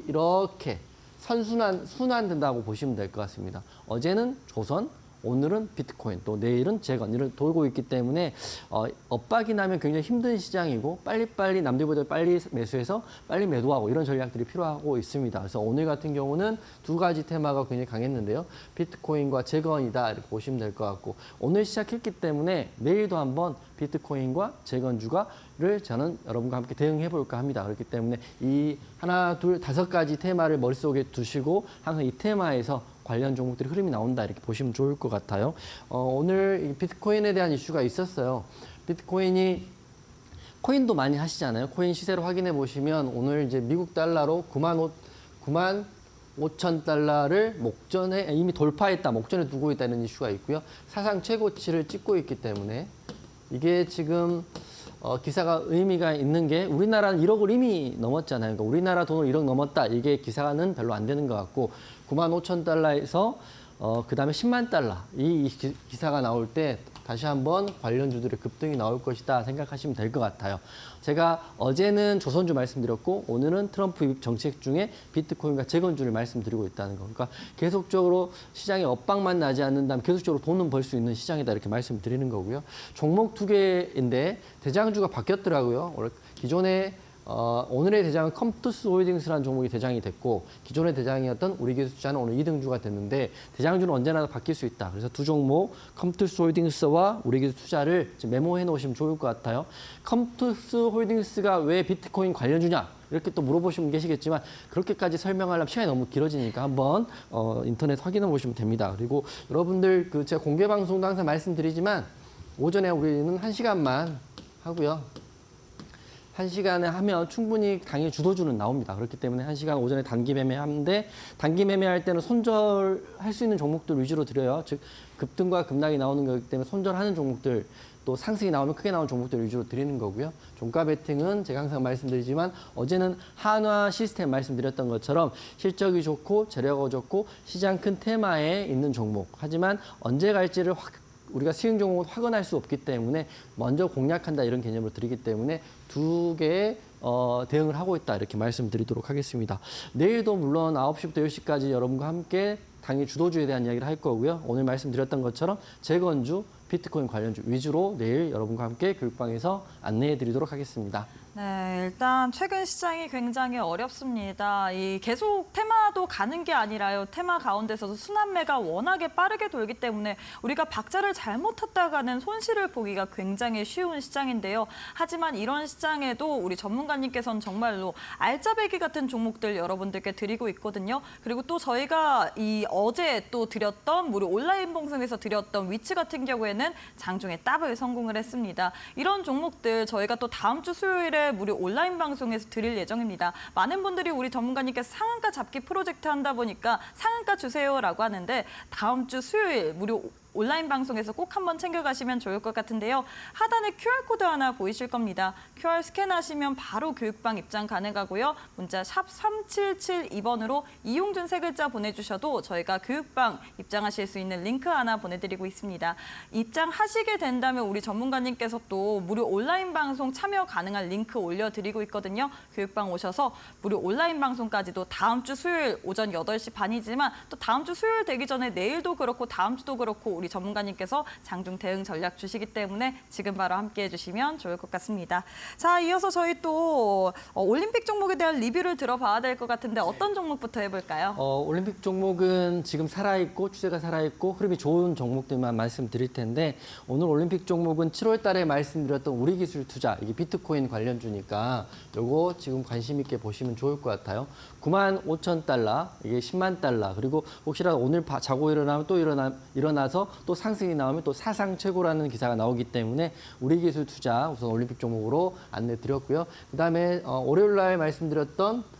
이렇게 순환된다고 보시면 될 것 같습니다. 어제는 조선, 오늘은 비트코인, 또 내일은 재건 이런 돌고 있기 때문에 엇박이 나면 굉장히 힘든 시장이고 빨리빨리 남들보다 빨리 매수해서 빨리 매도하고 이런 전략들이 필요하고 있습니다. 그래서 오늘 같은 경우는 두 가지 테마가 굉장히 강했는데요. 비트코인과 재건이다 이렇게 보시면 될 것 같고 오늘 시작했기 때문에 내일도 한번 비트코인과 재건주가를 저는 여러분과 함께 대응해 볼까 합니다. 그렇기 때문에 이 하나, 둘, 5가지 테마를 머릿속에 두시고 항상 이 테마에서 관련 종목들이 흐름이 나온다 이렇게 보시면 좋을 것 같아요. 오늘 비트코인에 대한 이슈가 있었어요. 코인도 많이 하시잖아요. 코인 시세를 확인해 보시면 오늘 이제 미국 달러로 9만 5천 달러를 목전에 이미 돌파했다, 목전에 두고 있다는 이슈가 있고요. 사상 최고치를 찍고 있기 때문에 이게 지금 기사가 의미가 있는 게 우리나라는 1억을 이미 넘었잖아요. 그러니까 우리나라 돈으로 1억 넘었다. 이게 기사는 별로 안 되는 것 같고 9만 5천 달러에서 그다음에 10만 달러 이 기사가 나올 때 다시 한번 관련주들의 급등이 나올 것이다 생각하시면 될 것 같아요. 제가 어제는 조선주 말씀드렸고 오늘은 트럼프 정책 중에 비트코인과 재건주를 말씀드리고 있다는 거. 그러니까 계속적으로 시장에 엇박만 나지 않는다면 계속적으로 돈은 벌 수 있는 시장이다 이렇게 말씀드리는 거고요. 종목 2개인데 대장주가 바뀌었더라고요. 기존에 오늘의 대장은 컴투스 홀딩스라는 종목이 대장이 됐고 기존의 대장이었던 우리기술투자는 오늘 2등주가 됐는데 대장주는 언제나 바뀔 수 있다. 그래서 두 종목 컴투스 홀딩스와 우리기술투자를 메모해 놓으시면 좋을 것 같아요. 컴투스 홀딩스가 왜 비트코인 관련주냐? 이렇게 또 물어보시면 계시겠지만 그렇게까지 설명하려면 시간이 너무 길어지니까 한번 인터넷 확인해 보시면 됩니다. 그리고 여러분들 제가 공개 방송도 항상 말씀드리지만 오전에 우리는 1시간만 하고요. 1시간에 하면 충분히 당일 주도주는 나옵니다. 그렇기 때문에 1시간 오전에 단기 매매하는데 단기 매매할 때는 손절할 수 있는 종목들 위주로 드려요. 즉 급등과 급락이 나오는 거기 때문에 손절하는 종목들 또 상승이 나오면 크게 나오는 종목들 위주로 드리는 거고요. 종가 베팅은 제가 항상 말씀드리지만 어제는 한화 시스템 말씀드렸던 것처럼 실적이 좋고 재료가 좋고 시장 큰 테마에 있는 종목. 하지만 언제 갈지를 우리가 수익 종목은 확언할 수 없기 때문에 먼저 공략한다 이런 개념으로 드리기 때문에 두 개의 대응을 하고 있다 이렇게 말씀드리도록 하겠습니다. 내일도 물론 9시부터 10시까지 여러분과 함께 당일 주도주에 대한 이야기를 할 거고요. 오늘 말씀드렸던 것처럼 재건주, 비트코인 관련주 위주로 내일 여러분과 함께 교육방에서 안내해 드리도록 하겠습니다. 네, 일단 최근 시장이 굉장히 어렵습니다. 이 계속 테마도 가는 게 아니라요. 테마 가운데서도 순환매가 워낙에 빠르게 돌기 때문에 우리가 박자를 잘못 탔다가는 손실을 보기가 굉장히 쉬운 시장인데요. 하지만 이런 시장에도 우리 전문가님께서는 정말로 알짜배기 같은 종목들 여러분들께 드리고 있거든요. 그리고 또 저희가 어제 또 드렸던 우리 온라인 방송에서 드렸던 위치 같은 경우에는 장중에 더블 성공을 했습니다. 이런 종목들 저희가 또 다음 주 수요일에 무료 온라인 방송에서 드릴 예정입니다. 많은 분들이 우리 전문가님께서 상한가 잡기 프로젝트 한다 보니까 상한가 주세요라고 하는데 다음 주 수요일 무료 온라인 방송에서 꼭 한번 챙겨가시면 좋을 것 같은데요. 하단에 QR코드 하나 보이실 겁니다. QR 스캔하시면 바로 교육방 입장 가능하고요. 문자 샵 3772번으로 이용준 세 글자 보내주셔도 저희가 교육방 입장하실 수 있는 링크 하나 보내드리고 있습니다. 입장하시게 된다면 우리 전문가님께서 또 무료 온라인 방송 참여 가능한 링크 올려드리고 있거든요. 교육방 오셔서 무료 온라인 방송까지도 다음 주 수요일 오전 8시 반이지만 또 다음 주 수요일 되기 전에 내일도 그렇고 다음 주도 그렇고 우리 전문가님께서 장중 대응 전략 주시기 때문에 지금 바로 함께해 주시면 좋을 것 같습니다. 자, 이어서 저희 또 올림픽 종목에 대한 리뷰를 들어봐야 될 것 같은데 어떤 종목부터 해볼까요? 올림픽 종목은 지금 살아있고 추세가 살아있고 흐름이 좋은 종목들만 말씀드릴 텐데 오늘 올림픽 종목은 7월 달에 말씀드렸던 우리기술투자 이게 비트코인 관련주니까 요거 지금 관심 있게 보시면 좋을 것 같아요. 9만 5천 달러, 이게 10만 달러 그리고 혹시라도 오늘 자고 일어나면 또 일어나서 또 상승이 나오면 또 사상 최고라는 기사가 나오기 때문에 우리기술투자 우선 올림픽 종목으로 안내 드렸고요. 그다음에 월요일 날 말씀드렸던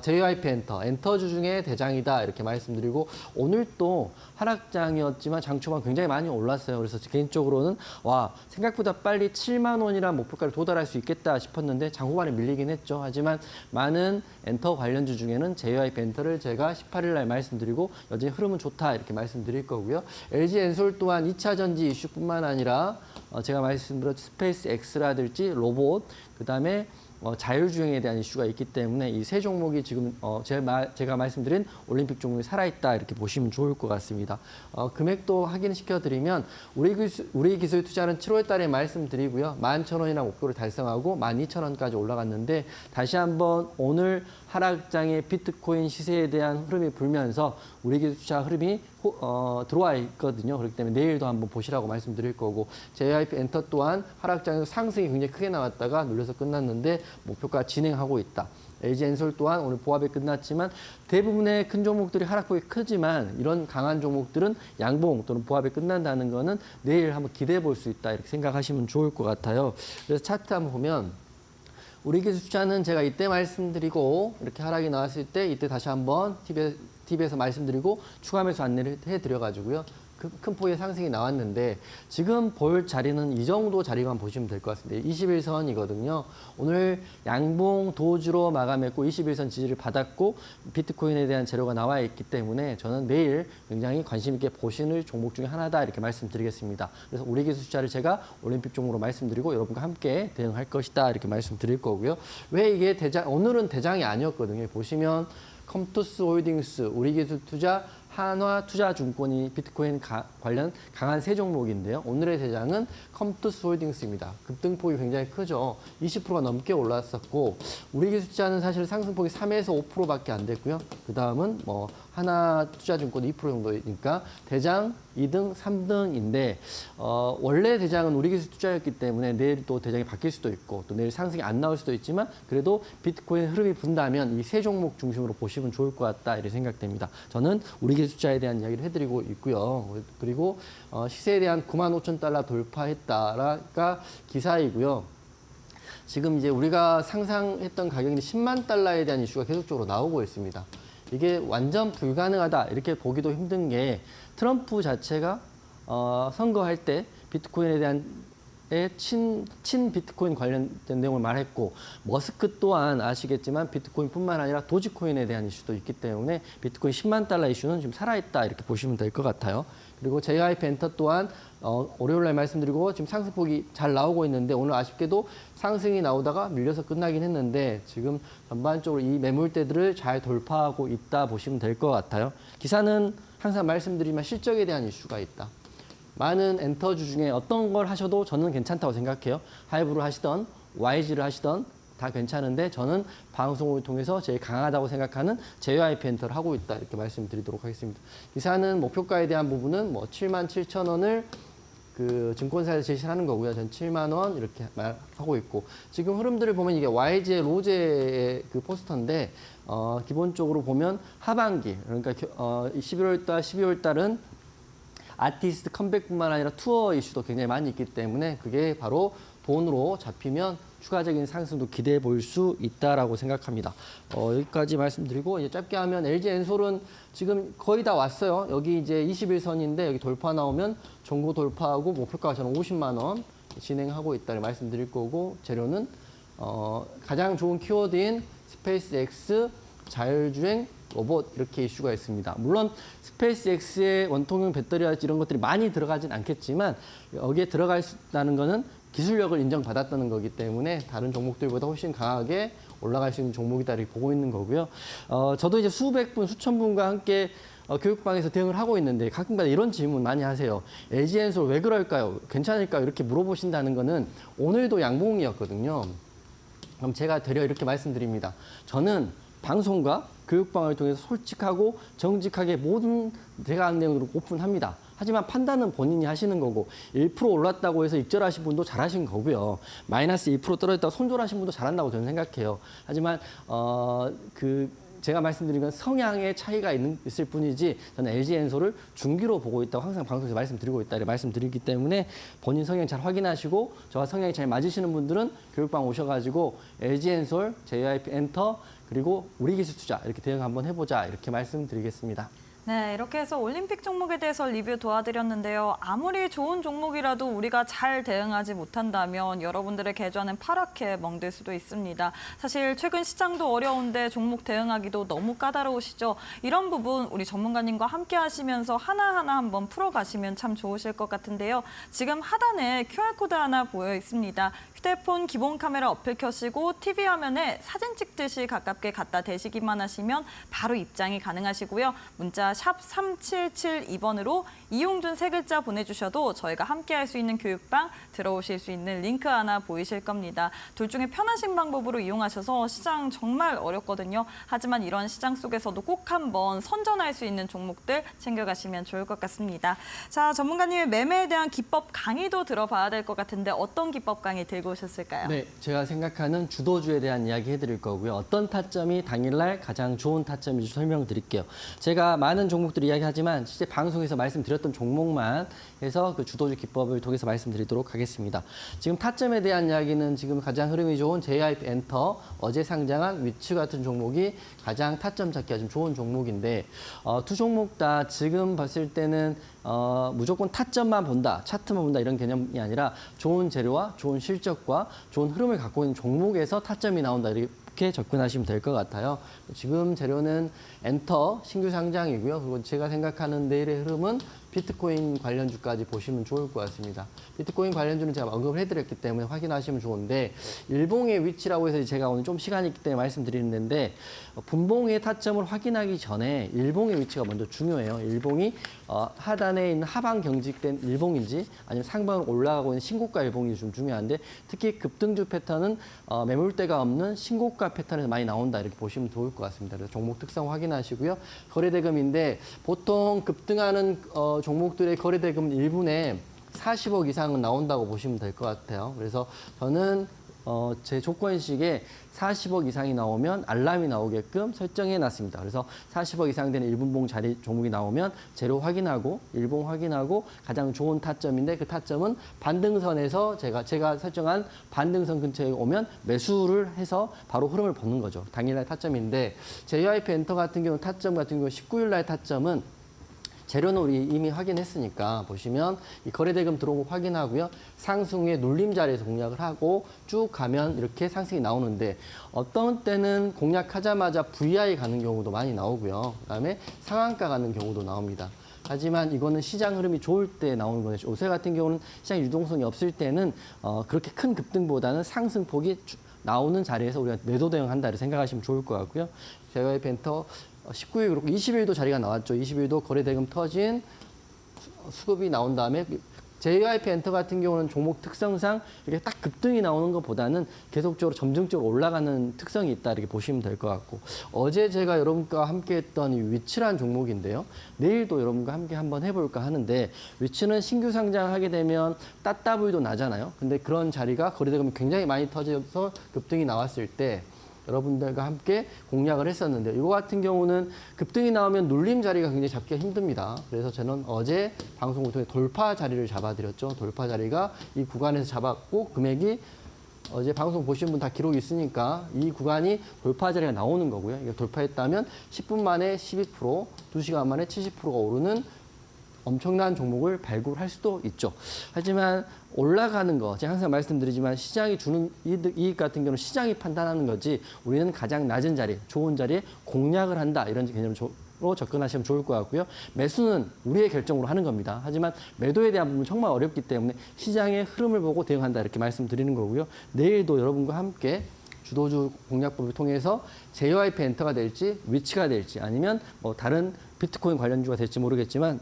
JYP 엔터주 중에 대장이다 이렇게 말씀드리고 오늘 또 하락장이었지만 장 초반 굉장히 많이 올랐어요. 그래서 개인적으로는 와 생각보다 빨리 7만 원이라는 목표가를 도달할 수 있겠다 싶었는데 장 후반에 밀리긴 했죠. 하지만 많은 엔터 관련주 중에는 JYP 엔터를 제가 18일 날 말씀드리고 여전히 흐름은 좋다 이렇게 말씀드릴 거고요. LG 엔솔 또한 2차 전지 이슈뿐만 아니라 제가 말씀드렸던 스페이스 X라든지 로봇 그다음에 자율주행에 대한 이슈가 있기 때문에 이 세 종목이 지금 제가 말씀드린 올림픽 종목이 살아있다 이렇게 보시면 좋을 것 같습니다. 금액도 확인시켜드리면 우리 기술 투자는 7월 달에 말씀드리고요. 11,000원이나 목표를 달성하고 12,000원까지 올라갔는데 다시 한번 오늘 하락장의 비트코인 시세에 대한 흐름이 불면서 우리 기술 투자 흐름이 들어와 있거든요. 그렇기 때문에 내일도 한번 보시라고 말씀드릴 거고 JYP 엔터 또한 하락장에서 상승이 굉장히 크게 나왔다가 눌려서 끝났는데 목표가 진행하고 있다. LG엔솔 또한 오늘 보합이 끝났지만 대부분의 큰 종목들이 하락폭이 크지만 이런 강한 종목들은 양봉 또는 보합이 끝난다는 거는 내일 한번 기대해 볼 수 있다 이렇게 생각하시면 좋을 것 같아요. 그래서 차트 한번 보면 우리 기술 투자는 제가 이때 말씀드리고 이렇게 하락이 나왔을 때 이때 다시 한번 TV에서 말씀드리고 추가 매수 안내를 해드려가지고요. 큰 폭의 상승이 나왔는데 지금 볼 자리는 이 정도 자리만 보시면 될 것 같습니다. 21선이거든요. 오늘 양봉 도주로 마감했고 21선 지지를 받았고 비트코인에 대한 재료가 나와 있기 때문에 저는 내일 굉장히 관심 있게 보시는 종목 중에 하나다 이렇게 말씀드리겠습니다. 그래서 우리 기술 투자를 제가 올림픽 종목으로 말씀드리고 여러분과 함께 대응할 것이다 이렇게 말씀드릴 거고요. 왜 이게 오늘은 대장이 아니었거든요. 보시면 컴투스 홀딩스, 우리 기술 투자, 한화투자증권이 비트코인 관련 강한 세 종목인데요. 오늘의 대장은 컴투스 홀딩스입니다. 급등폭이 굉장히 크죠. 20%가 넘게 올랐었고 우리 기술 투자는 사실 상승폭이 3에서 5%밖에 안 됐고요. 그 다음은 하나투자증권 2% 정도니까 대장 2등, 3등인데 원래 대장은 우리 기술 투자였기 때문에 내일 또 대장이 바뀔 수도 있고 또 내일 상승이 안 나올 수도 있지만 그래도 비트코인 흐름이 분다면 이 세 종목 중심으로 보시면 좋을 것 같다 이렇게 생각됩니다. 저는 우리 기술 투자에 대한 이야기를 해드리고 있고요. 그리고 시세에 대한 95,000달러 돌파했다가 기사이고요. 지금 이제 우리가 상상했던 가격이 10만 달러에 대한 이슈가 계속적으로 나오고 있습니다. 이게 완전 불가능하다 이렇게 보기도 힘든 게 트럼프 자체가 선거할 때 비트코인에 대한 친 비트코인 관련된 내용을 말했고 머스크 또한 아시겠지만 비트코인뿐만 아니라 도지코인에 대한 이슈도 있기 때문에 비트코인 10만 달러 이슈는 지금 살아있다 이렇게 보시면 될 것 같아요. 그리고 JYP 엔터 또한 월요일 날 말씀드리고 지금 상승폭이 잘 나오고 있는데 오늘 아쉽게도 상승이 나오다가 밀려서 끝나긴 했는데 지금 전반적으로 이 매물대들을 잘 돌파하고 있다 보시면 될 것 같아요. 기사는 항상 말씀드리면 실적에 대한 이슈가 있다. 많은 엔터주 중에 어떤 걸 하셔도 저는 괜찮다고 생각해요. 하이브를 하시던 YG를 하시던 다 괜찮은데 저는 방송을 통해서 제일 강하다고 생각하는 JYP 엔터를 하고 있다 이렇게 말씀드리도록 하겠습니다. 기사는 목표가에 대한 부분은 77,000원을 그 증권사에서 제시를 하는 거고요. 전 7만 원 이렇게 말하고 있고 지금 흐름들을 보면 이게 YG의 로제의 그 포스터인데 기본적으로 보면 하반기 그러니까 11월 달, 12월 달은 아티스트 컴백뿐만 아니라 투어 이슈도 굉장히 많이 있기 때문에 그게 바로 돈으로 잡히면 추가적인 상승도 기대해 볼 수 있다라고 생각합니다. 여기까지 말씀드리고 이제 짧게 하면 LG엔솔은 지금 거의 다 왔어요. 여기 이제 21선인데 여기 돌파 나오면 종고 돌파하고 목표가가 저는 50만 원 진행하고 있다를 말씀드릴 거고 재료는 가장 좋은 키워드인 스페이스X, 자율주행, 로봇 이렇게 이슈가 있습니다. 물론 스페이스X의 원통형 배터리랄지 이런 것들이 많이 들어가진 않겠지만 여기에 들어간다는 거는 기술력을 인정받았다는 거기 때문에 다른 종목들보다 훨씬 강하게 올라갈 수 있는 종목이다 이렇게 보고 있는 거고요. 저도 이제 수백 분, 수천 분과 함께 교육방에서 대응을 하고 있는데 가끔가다 이런 질문 많이 하세요. LG엔솔 왜 그럴까요? 괜찮을까요? 이렇게 물어보신다는 거는 오늘도 양봉이었거든요. 그럼 제가 되려 이렇게 말씀드립니다. 저는 방송과 교육방을 통해서 솔직하고 정직하게 모든 제가 하는 내용으로 오픈합니다. 하지만 판단은 본인이 하시는 거고 1% 올랐다고 해서 익절하신 분도 잘하신 거고요. 마이너스 2% 떨어졌다고 손절하신 분도 잘한다고 저는 생각해요. 하지만 제가 말씀드린 건 성향의 차이가 있을 뿐이지 저는 LG엔솔을 중기로 보고 있다고 항상 방송에서 말씀드리고 있다 이렇게 말씀드리기 때문에 본인 성향 잘 확인하시고 저와 성향이 잘 맞으시는 분들은 교육방 오셔가지고 LG엔솔, JYP 엔터 그리고 우리 기술 투자 이렇게 대응 한번 해보자 이렇게 말씀드리겠습니다. 네, 이렇게 해서 올림픽 종목에 대해서 리뷰 도와드렸는데요. 아무리 좋은 종목이라도 우리가 잘 대응하지 못한다면 여러분들의 계좌는 파랗게 멍들 수도 있습니다. 사실 최근 시장도 어려운데 종목 대응하기도 너무 까다로우시죠? 이런 부분 우리 전문가님과 함께 하시면서 하나하나 한번 풀어가시면 참 좋으실 것 같은데요. 지금 하단에 QR코드 하나 보여 있습니다. 휴대폰 기본 카메라 어플 켜시고 TV 화면에 사진 찍듯이 가깝게 갖다 대시기만 하시면 바로 입장이 가능하시고요. 문자 샵 3772번으로 이용준 세 글자 보내주셔도 저희가 함께 할 수 있는 교육방 들어오실 수 있는 링크 하나 보이실 겁니다. 둘 중에 편하신 방법으로 이용하셔서 시장 정말 어렵거든요. 하지만 이런 시장 속에서도 꼭 한번 선전할 수 있는 종목들 챙겨가시면 좋을 것 같습니다. 자, 전문가님의 매매에 대한 기법 강의도 들어봐야 될 것 같은데 어떤 기법 강의 들고 오셨을까요? 네, 제가 생각하는 주도주에 대한 이야기 해드릴 거고요. 어떤 타점이 당일날 가장 좋은 타점인지 설명드릴게요. 제가 많은 종목들 이야기하지만 실제 방송에서 말씀드렸던 종목만 해서 그 주도주 기법을 통해서 말씀드리도록 하겠습니다. 지금 타점에 대한 이야기는 지금 가장 흐름이 좋은 JYP 엔터, 어제 상장한 위치 같은 종목이 가장 타점 잡기가 좀 좋은 종목인데 두 종목 다 지금 봤을 때는 무조건 타점만 본다, 차트만 본다 이런 개념이 아니라 좋은 재료와 좋은 실적과 좋은 흐름을 갖고 있는 종목에서 타점이 나온다 이렇게 접근하시면 될 것 같아요. 지금 재료는 엔터 신규 상장이고요. 그리고 제가 생각하는 내일의 흐름은 비트코인 관련주까지 보시면 좋을 것 같습니다. 비트코인 관련주는 제가 언급을 해드렸기 때문에 확인하시면 좋은데 일봉의 위치라고 해서 제가 오늘 좀 시간이 있기 때문에 말씀드리는데 분봉의 타점을 확인하기 전에 일봉의 위치가 먼저 중요해요. 일봉이 하단에 있는 하방 경직된 일봉인지 아니면 상방으로 올라가고 있는 신고가 일봉이 좀 중요한데 특히 급등주 패턴은 매물대가 없는 신고가 패턴에서 많이 나온다 이렇게 보시면 좋을 것 같습니다. 그래서 종목 특성 확인하시고요. 거래대금인데 보통 급등하는 종목들의 거래대금 1분에 40억 이상은 나온다고 보시면 될 것 같아요. 그래서 저는 제 조건식에 40억 이상이 나오면 알람이 나오게끔 설정해 놨습니다. 그래서 40억 이상 되는 1분봉 자리 종목이 나오면 재료 확인하고 일봉 확인하고 가장 좋은 타점인데 그 타점은 반등선에서 제가 설정한 반등선 근처에 오면 매수를 해서 바로 흐름을 보는 거죠. 당일날 타점인데 JYP 엔터 같은 경우 타점 같은 경우 19일 날 타점은 재료는 우리 이미 확인했으니까 보시면 이 거래대금 들어온 거 확인하고요. 상승 후에 눌림 자리에서 공략을 하고 쭉 가면 이렇게 상승이 나오는데 어떤 때는 공략하자마자 VI 가는 경우도 많이 나오고요. 그다음에 상한가 가는 경우도 나옵니다. 하지만 이거는 시장 흐름이 좋을 때 나오는 거죠. 요새 같은 경우는 시장 유동성이 없을 때는 그렇게 큰 급등보다는 상승폭이 나오는 자리에서 우리가 매도 대응한다 이렇게 생각하시면 좋을 것 같고요. JYP 엔터 19일 그렇고 20일도 자리가 나왔죠. 20일도 거래대금 터진 수급이 나온 다음에 JYP 엔터 같은 경우는 종목 특성상 이렇게 딱 급등이 나오는 것보다는 계속적으로 점증적으로 올라가는 특성이 있다 이렇게 보시면 될 것 같고 어제 제가 여러분과 함께 했던 이 위치란 종목인데요. 내일도 여러분과 함께 한번 해볼까 하는데 위치는 신규 상장하게 되면 따따블도 나잖아요. 근데 그런 자리가 거래대금이 굉장히 많이 터져서 급등이 나왔을 때 여러분들과 함께 공략을 했었는데 이거 같은 경우는 급등이 나오면 눌림 자리가 굉장히 잡기가 힘듭니다. 그래서 저는 어제 방송을 통해 돌파 자리를 잡아드렸죠. 돌파 자리가 이 구간에서 잡았고 금액이 어제 방송 보신 분 다 기록이 있으니까 이 구간이 돌파 자리가 나오는 거고요. 이거 돌파했다면 10분 만에 12%, 2시간 만에 70%가 오르는 엄청난 종목을 발굴할 수도 있죠. 하지만 올라가는 거, 제가 항상 말씀드리지만 시장이 주는 이익 같은 경우는 시장이 판단하는 거지 우리는 가장 낮은 자리, 좋은 자리에 공략을 한다 이런 개념으로 접근하시면 좋을 것 같고요. 매수는 우리의 결정으로 하는 겁니다. 하지만 매도에 대한 부분은 정말 어렵기 때문에 시장의 흐름을 보고 대응한다 이렇게 말씀드리는 거고요. 내일도 여러분과 함께 주도주 공략법을 통해서 JYP 엔터가 될지 위치가 될지 아니면 뭐 다른 비트코인 관련주가 될지 모르겠지만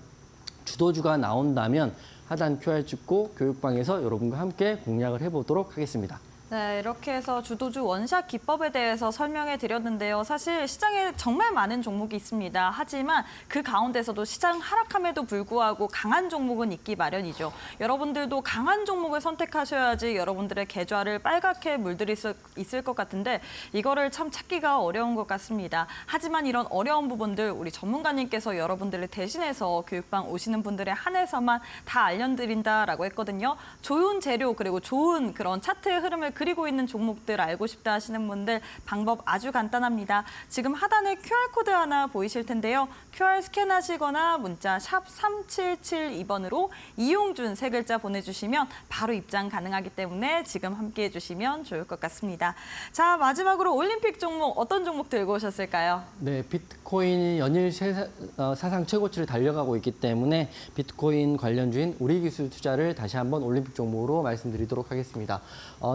주도주가 나온다면 하단 QR 찍고 교육방에서 여러분과 함께 공략을 해보도록 하겠습니다. 네, 이렇게 해서 주도주 원샷 기법에 대해서 설명해 드렸는데요. 사실 시장에 정말 많은 종목이 있습니다. 하지만 그 가운데서도 시장 하락함에도 불구하고 강한 종목은 있기 마련이죠. 여러분들도 강한 종목을 선택하셔야지 여러분들의 계좌를 빨갛게 물들일 수 있을 것 같은데 이거를 참 찾기가 어려운 것 같습니다. 하지만 이런 어려운 부분들 우리 전문가님께서 여러분들을 대신해서 교육방 오시는 분들에 한해서만 다 알려드린다라고 했거든요. 좋은 재료 그리고 좋은 그런 차트의 흐름을 그리고 있는 종목들 알고 싶다 하시는 분들 방법 아주 간단합니다. 지금 하단에 QR코드 하나 보이실 텐데요. QR 스캔하시거나 문자 샵 3772번으로 이용준 세 글자 보내주시면 바로 입장 가능하기 때문에 지금 함께해 주시면 좋을 것 같습니다. 자, 마지막으로 올림픽 종목 어떤 종목 들고 오셨을까요? 네, 비트코인이 연일 사상 최고치를 달려가고 있기 때문에 비트코인 관련주인 우리기술 투자를 다시 한번 올림픽 종목으로 말씀드리도록 하겠습니다.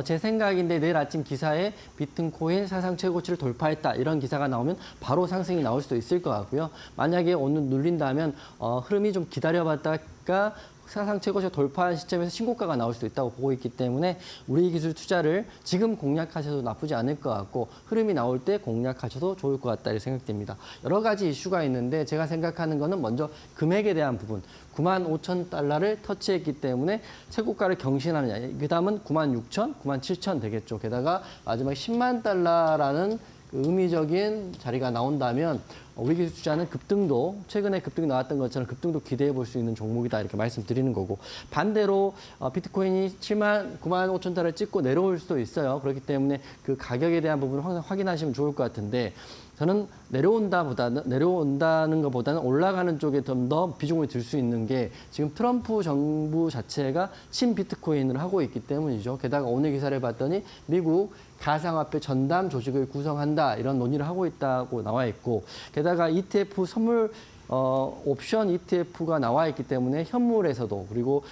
제 생각인데 내일 아침 기사에 비트코인 사상 최고치를 돌파했다 이런 기사가 나오면 바로 상승이 나올 수도 있을 것 같고요. 만약에 오늘 눌린다면 흐름이 좀 기다려봤다가 사상 최고치 돌파한 시점에서 신고가가 나올 수도 있다고 보고 있기 때문에 우리 기술 투자를 지금 공략하셔도 나쁘지 않을 것 같고 흐름이 나올 때 공략하셔도 좋을 것 같다 이렇게 생각됩니다. 여러 가지 이슈가 있는데 제가 생각하는 거는 먼저 금액에 대한 부분 95,000달러를 터치했기 때문에 최고가를 경신하느냐 그 다음은 96,000, 97,000 되겠죠. 게다가 마지막 10만 달러라는 의미적인 자리가 나온다면 우리 기술 투자는 급등도 최근에 급등이 나왔던 것처럼 급등도 기대해 볼 수 있는 종목이다 이렇게 말씀드리는 거고 반대로 비트코인이 95,000달러를 찍고 내려올 수도 있어요. 그렇기 때문에 그 가격에 대한 부분을 항상 확인하시면 좋을 것 같은데 저는 내려온다는 것보다는 올라가는 쪽에 좀 더 비중을 들 수 있는 게 지금 트럼프 정부 자체가 친비트코인을 하고 있기 때문이죠. 게다가 오늘 기사를 봤더니 미국 가상화폐 전담 조직을 구성한다 이런 논의를 하고 있다고 나와 있고 게다가 ETF 선물 옵션 ETF가 나와 있기 때문에 현물에서도 그리고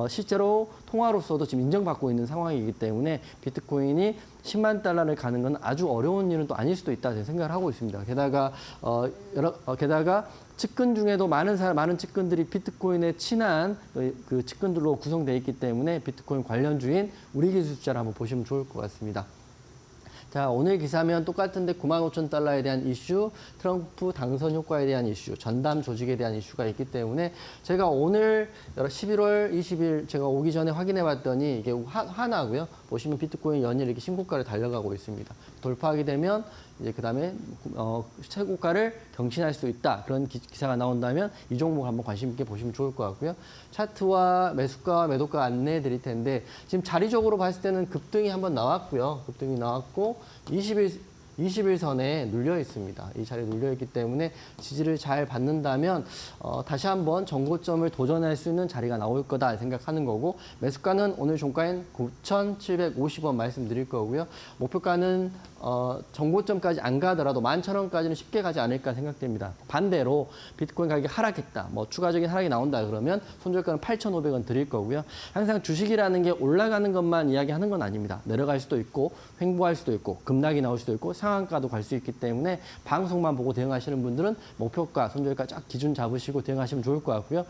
실제로 통화로서도 지금 인정받고 있는 상황이기 때문에 비트코인이 10만 달러를 가는 건 아주 어려운 일은 또 아닐 수도 있다 생각을 하고 있습니다. 게다가 게다가 측근 중에도 많은 측근들이 비트코인에 친한 그 측근들로 구성되어 있기 때문에 비트코인 관련주인 우리 기술 투자를 한번 보시면 좋을 것 같습니다. 자, 오늘 기사면 똑같은데 95,000달러에 대한 이슈, 트럼프 당선 효과에 대한 이슈, 전담 조직에 대한 이슈가 있기 때문에 제가 오늘 11월 20일 제가 오기 전에 확인해 봤더니 이게 하나고요. 보시면 비트코인 연일 이렇게 신고가를 달려가고 있습니다. 돌파하게 되면 이제 그다음에 최고가를 경신할 수 있다. 그런 기사가 나온다면 이 종목 한번 관심 있게 보시면 좋을 것 같고요. 차트와 매수가와 매도가 안내해 드릴 텐데 지금 자리적으로 봤을 때는 급등이 한번 나왔고요. 급등이 나왔고 21선에 눌려 있습니다. 이 자리에 눌려 있기 때문에 지지를 잘 받는다면 다시 한번 정고점을 도전할 수 있는 자리가 나올 거다 생각하는 거고 매수가는 오늘 종가인 9,750원 말씀드릴 거고요. 목표가는 정고점까지 안 가더라도 11,000원까지는 쉽게 가지 않을까 생각됩니다. 반대로 비트코인 가격이 하락했다. 뭐 추가적인 하락이 나온다 그러면 손절가는 8,500원 드릴 거고요. 항상 주식이라는 게 올라가는 것만 이야기하는 건 아닙니다. 내려갈 수도 있고 횡보할 수도 있고 급락이 나올 수도 있고 상한가도 갈 수 있기 때문에 방송만 보고 대응하시는 분들은 목표가, 손절가 쫙 기준 잡으시고 대응하시면 좋을 것 같고요.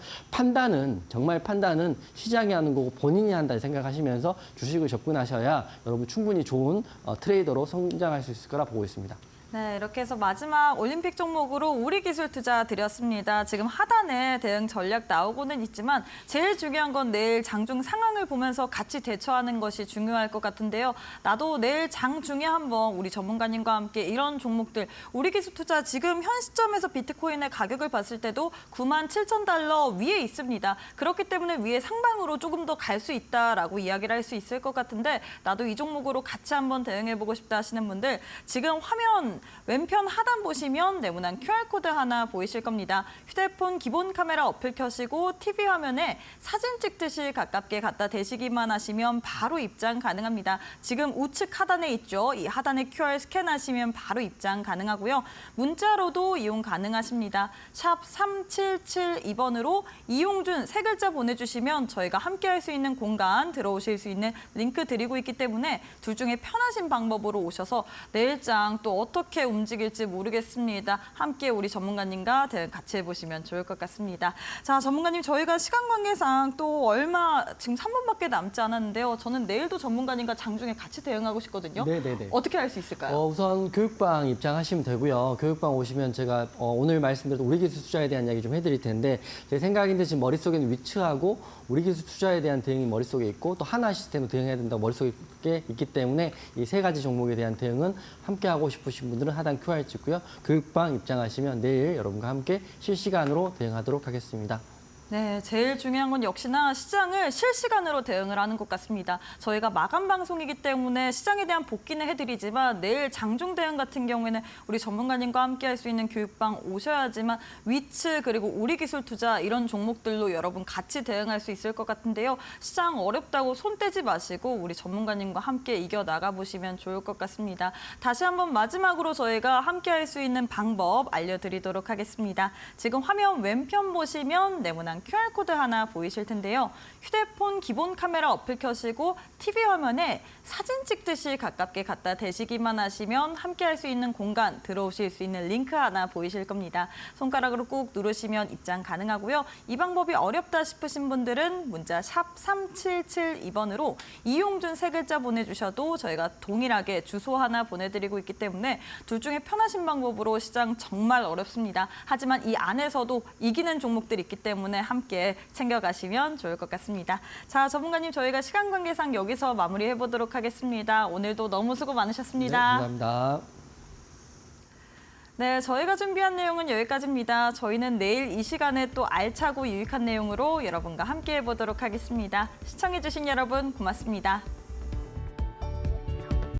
정말 판단은 시장이 하는 거고 본인이 한다 생각하시면서 주식을 접근하셔야 여러분 충분히 좋은 트레이더로 성장할 수 있을 거라 보고 있습니다. 네, 이렇게 해서 마지막 올림픽 종목으로 우리 기술 투자 드렸습니다. 지금 하단에 대응 전략 나오고는 있지만 제일 중요한 건 내일 장중 상황을 보면서 같이 대처하는 것이 중요할 것 같은데요. 나도 내일 장중에 한번 우리 전문가님과 함께 이런 종목들 우리 기술 투자 지금 현 시점에서 비트코인의 가격을 봤을 때도 97,000달러 위에 있습니다. 그렇기 때문에 위에 상방으로 조금 더 갈 수 있다라고 이야기를 할 수 있을 것 같은데 나도 이 종목으로 같이 한번 대응해보고 싶다 하시는 분들 지금 화면 왼편 하단 보시면 네모난 QR코드 하나 보이실 겁니다. 휴대폰 기본 카메라 어플 켜시고 TV 화면에 사진 찍듯이 가깝게 갖다 대시기만 하시면 바로 입장 가능합니다. 지금 우측 하단에 있죠. 이 하단에 QR 스캔하시면 바로 입장 가능하고요. 문자로도 이용 가능하십니다. 샵 3772번으로 이용준 세 글자 보내주시면 저희가 함께 할 수 있는 공간 들어오실 수 있는 링크 드리고 있기 때문에 둘 중에 편하신 방법으로 오셔서 내일장 또 어떻게 움직일지 모르겠습니다. 함께 우리 전문가님과 대응 같이 해보시면 좋을 것 같습니다. 자, 전문가님 저희가 시간 관계상 또 얼마 지금 3분밖에 남지 않았는데요. 저는 내일도 전문가님과 장중에 같이 대응하고 싶거든요. 네네네. 어떻게 할 수 있을까요? 우선 교육방 입장하시면 되고요. 교육방 오시면 제가 오늘 말씀드린 우리 기술 투자에 대한 이야기 좀 해드릴 텐데 제 생각인데 지금 머릿속에는 위치하고 우리 기술 투자에 대한 대응이 머릿속에 있고 또 하나 시스템으로 대응해야 된다고 머릿속에 있기 때문에 이 세 가지 종목에 대한 대응은 함께 하고 싶으신 분들은 하단 QR 찍고요. 교육방 입장하시면 내일 여러분과 함께 실시간으로 대응하도록 하겠습니다. 네, 제일 중요한 건 역시나 시장을 실시간으로 대응을 하는 것 같습니다. 저희가 마감 방송이기 때문에 시장에 대한 복귀는 해드리지만 내일 장중 대응 같은 경우에는 우리 전문가님과 함께 할 수 있는 교육방 오셔야지만 위츠 그리고 우리 기술 투자 이런 종목들로 여러분 같이 대응할 수 있을 것 같은데요. 시장 어렵다고 손 떼지 마시고 우리 전문가님과 함께 이겨나가 보시면 좋을 것 같습니다. 다시 한번 마지막으로 저희가 함께 할 수 있는 방법 알려드리도록 하겠습니다. 지금 화면 왼편 보시면 네모난 QR코드 하나 보이실 텐데요. 휴대폰 기본 카메라 어플 켜시고 TV 화면에 사진 찍듯이 가깝게 갖다 대시기만 하시면 함께 할 수 있는 공간 들어오실 수 있는 링크 하나 보이실 겁니다. 손가락으로 꾹 누르시면 입장 가능하고요. 이 방법이 어렵다 싶으신 분들은 문자 샵 3772번으로 이용준 세 글자 보내주셔도 저희가 동일하게 주소 하나 보내드리고 있기 때문에 둘 중에 편하신 방법으로 시장 정말 어렵습니다. 하지만 이 안에서도 이기는 종목들이 있기 때문에 함께 챙겨가시면 좋을 것 같습니다. 자, 전문가님 저희가 시간 관계상 여기서 마무리해보도록 하겠습니다. 오늘도 너무 수고 네, 많으셨습니다. 감사합니다. 네, 저희가 준비한 내용은 여기까지입니다. 저희는 내일 이 시간에 또 알차고 유익한 내용으로 여러분과 함께 해보도록 하겠습니다. 시청해주신 여러분 고맙습니다.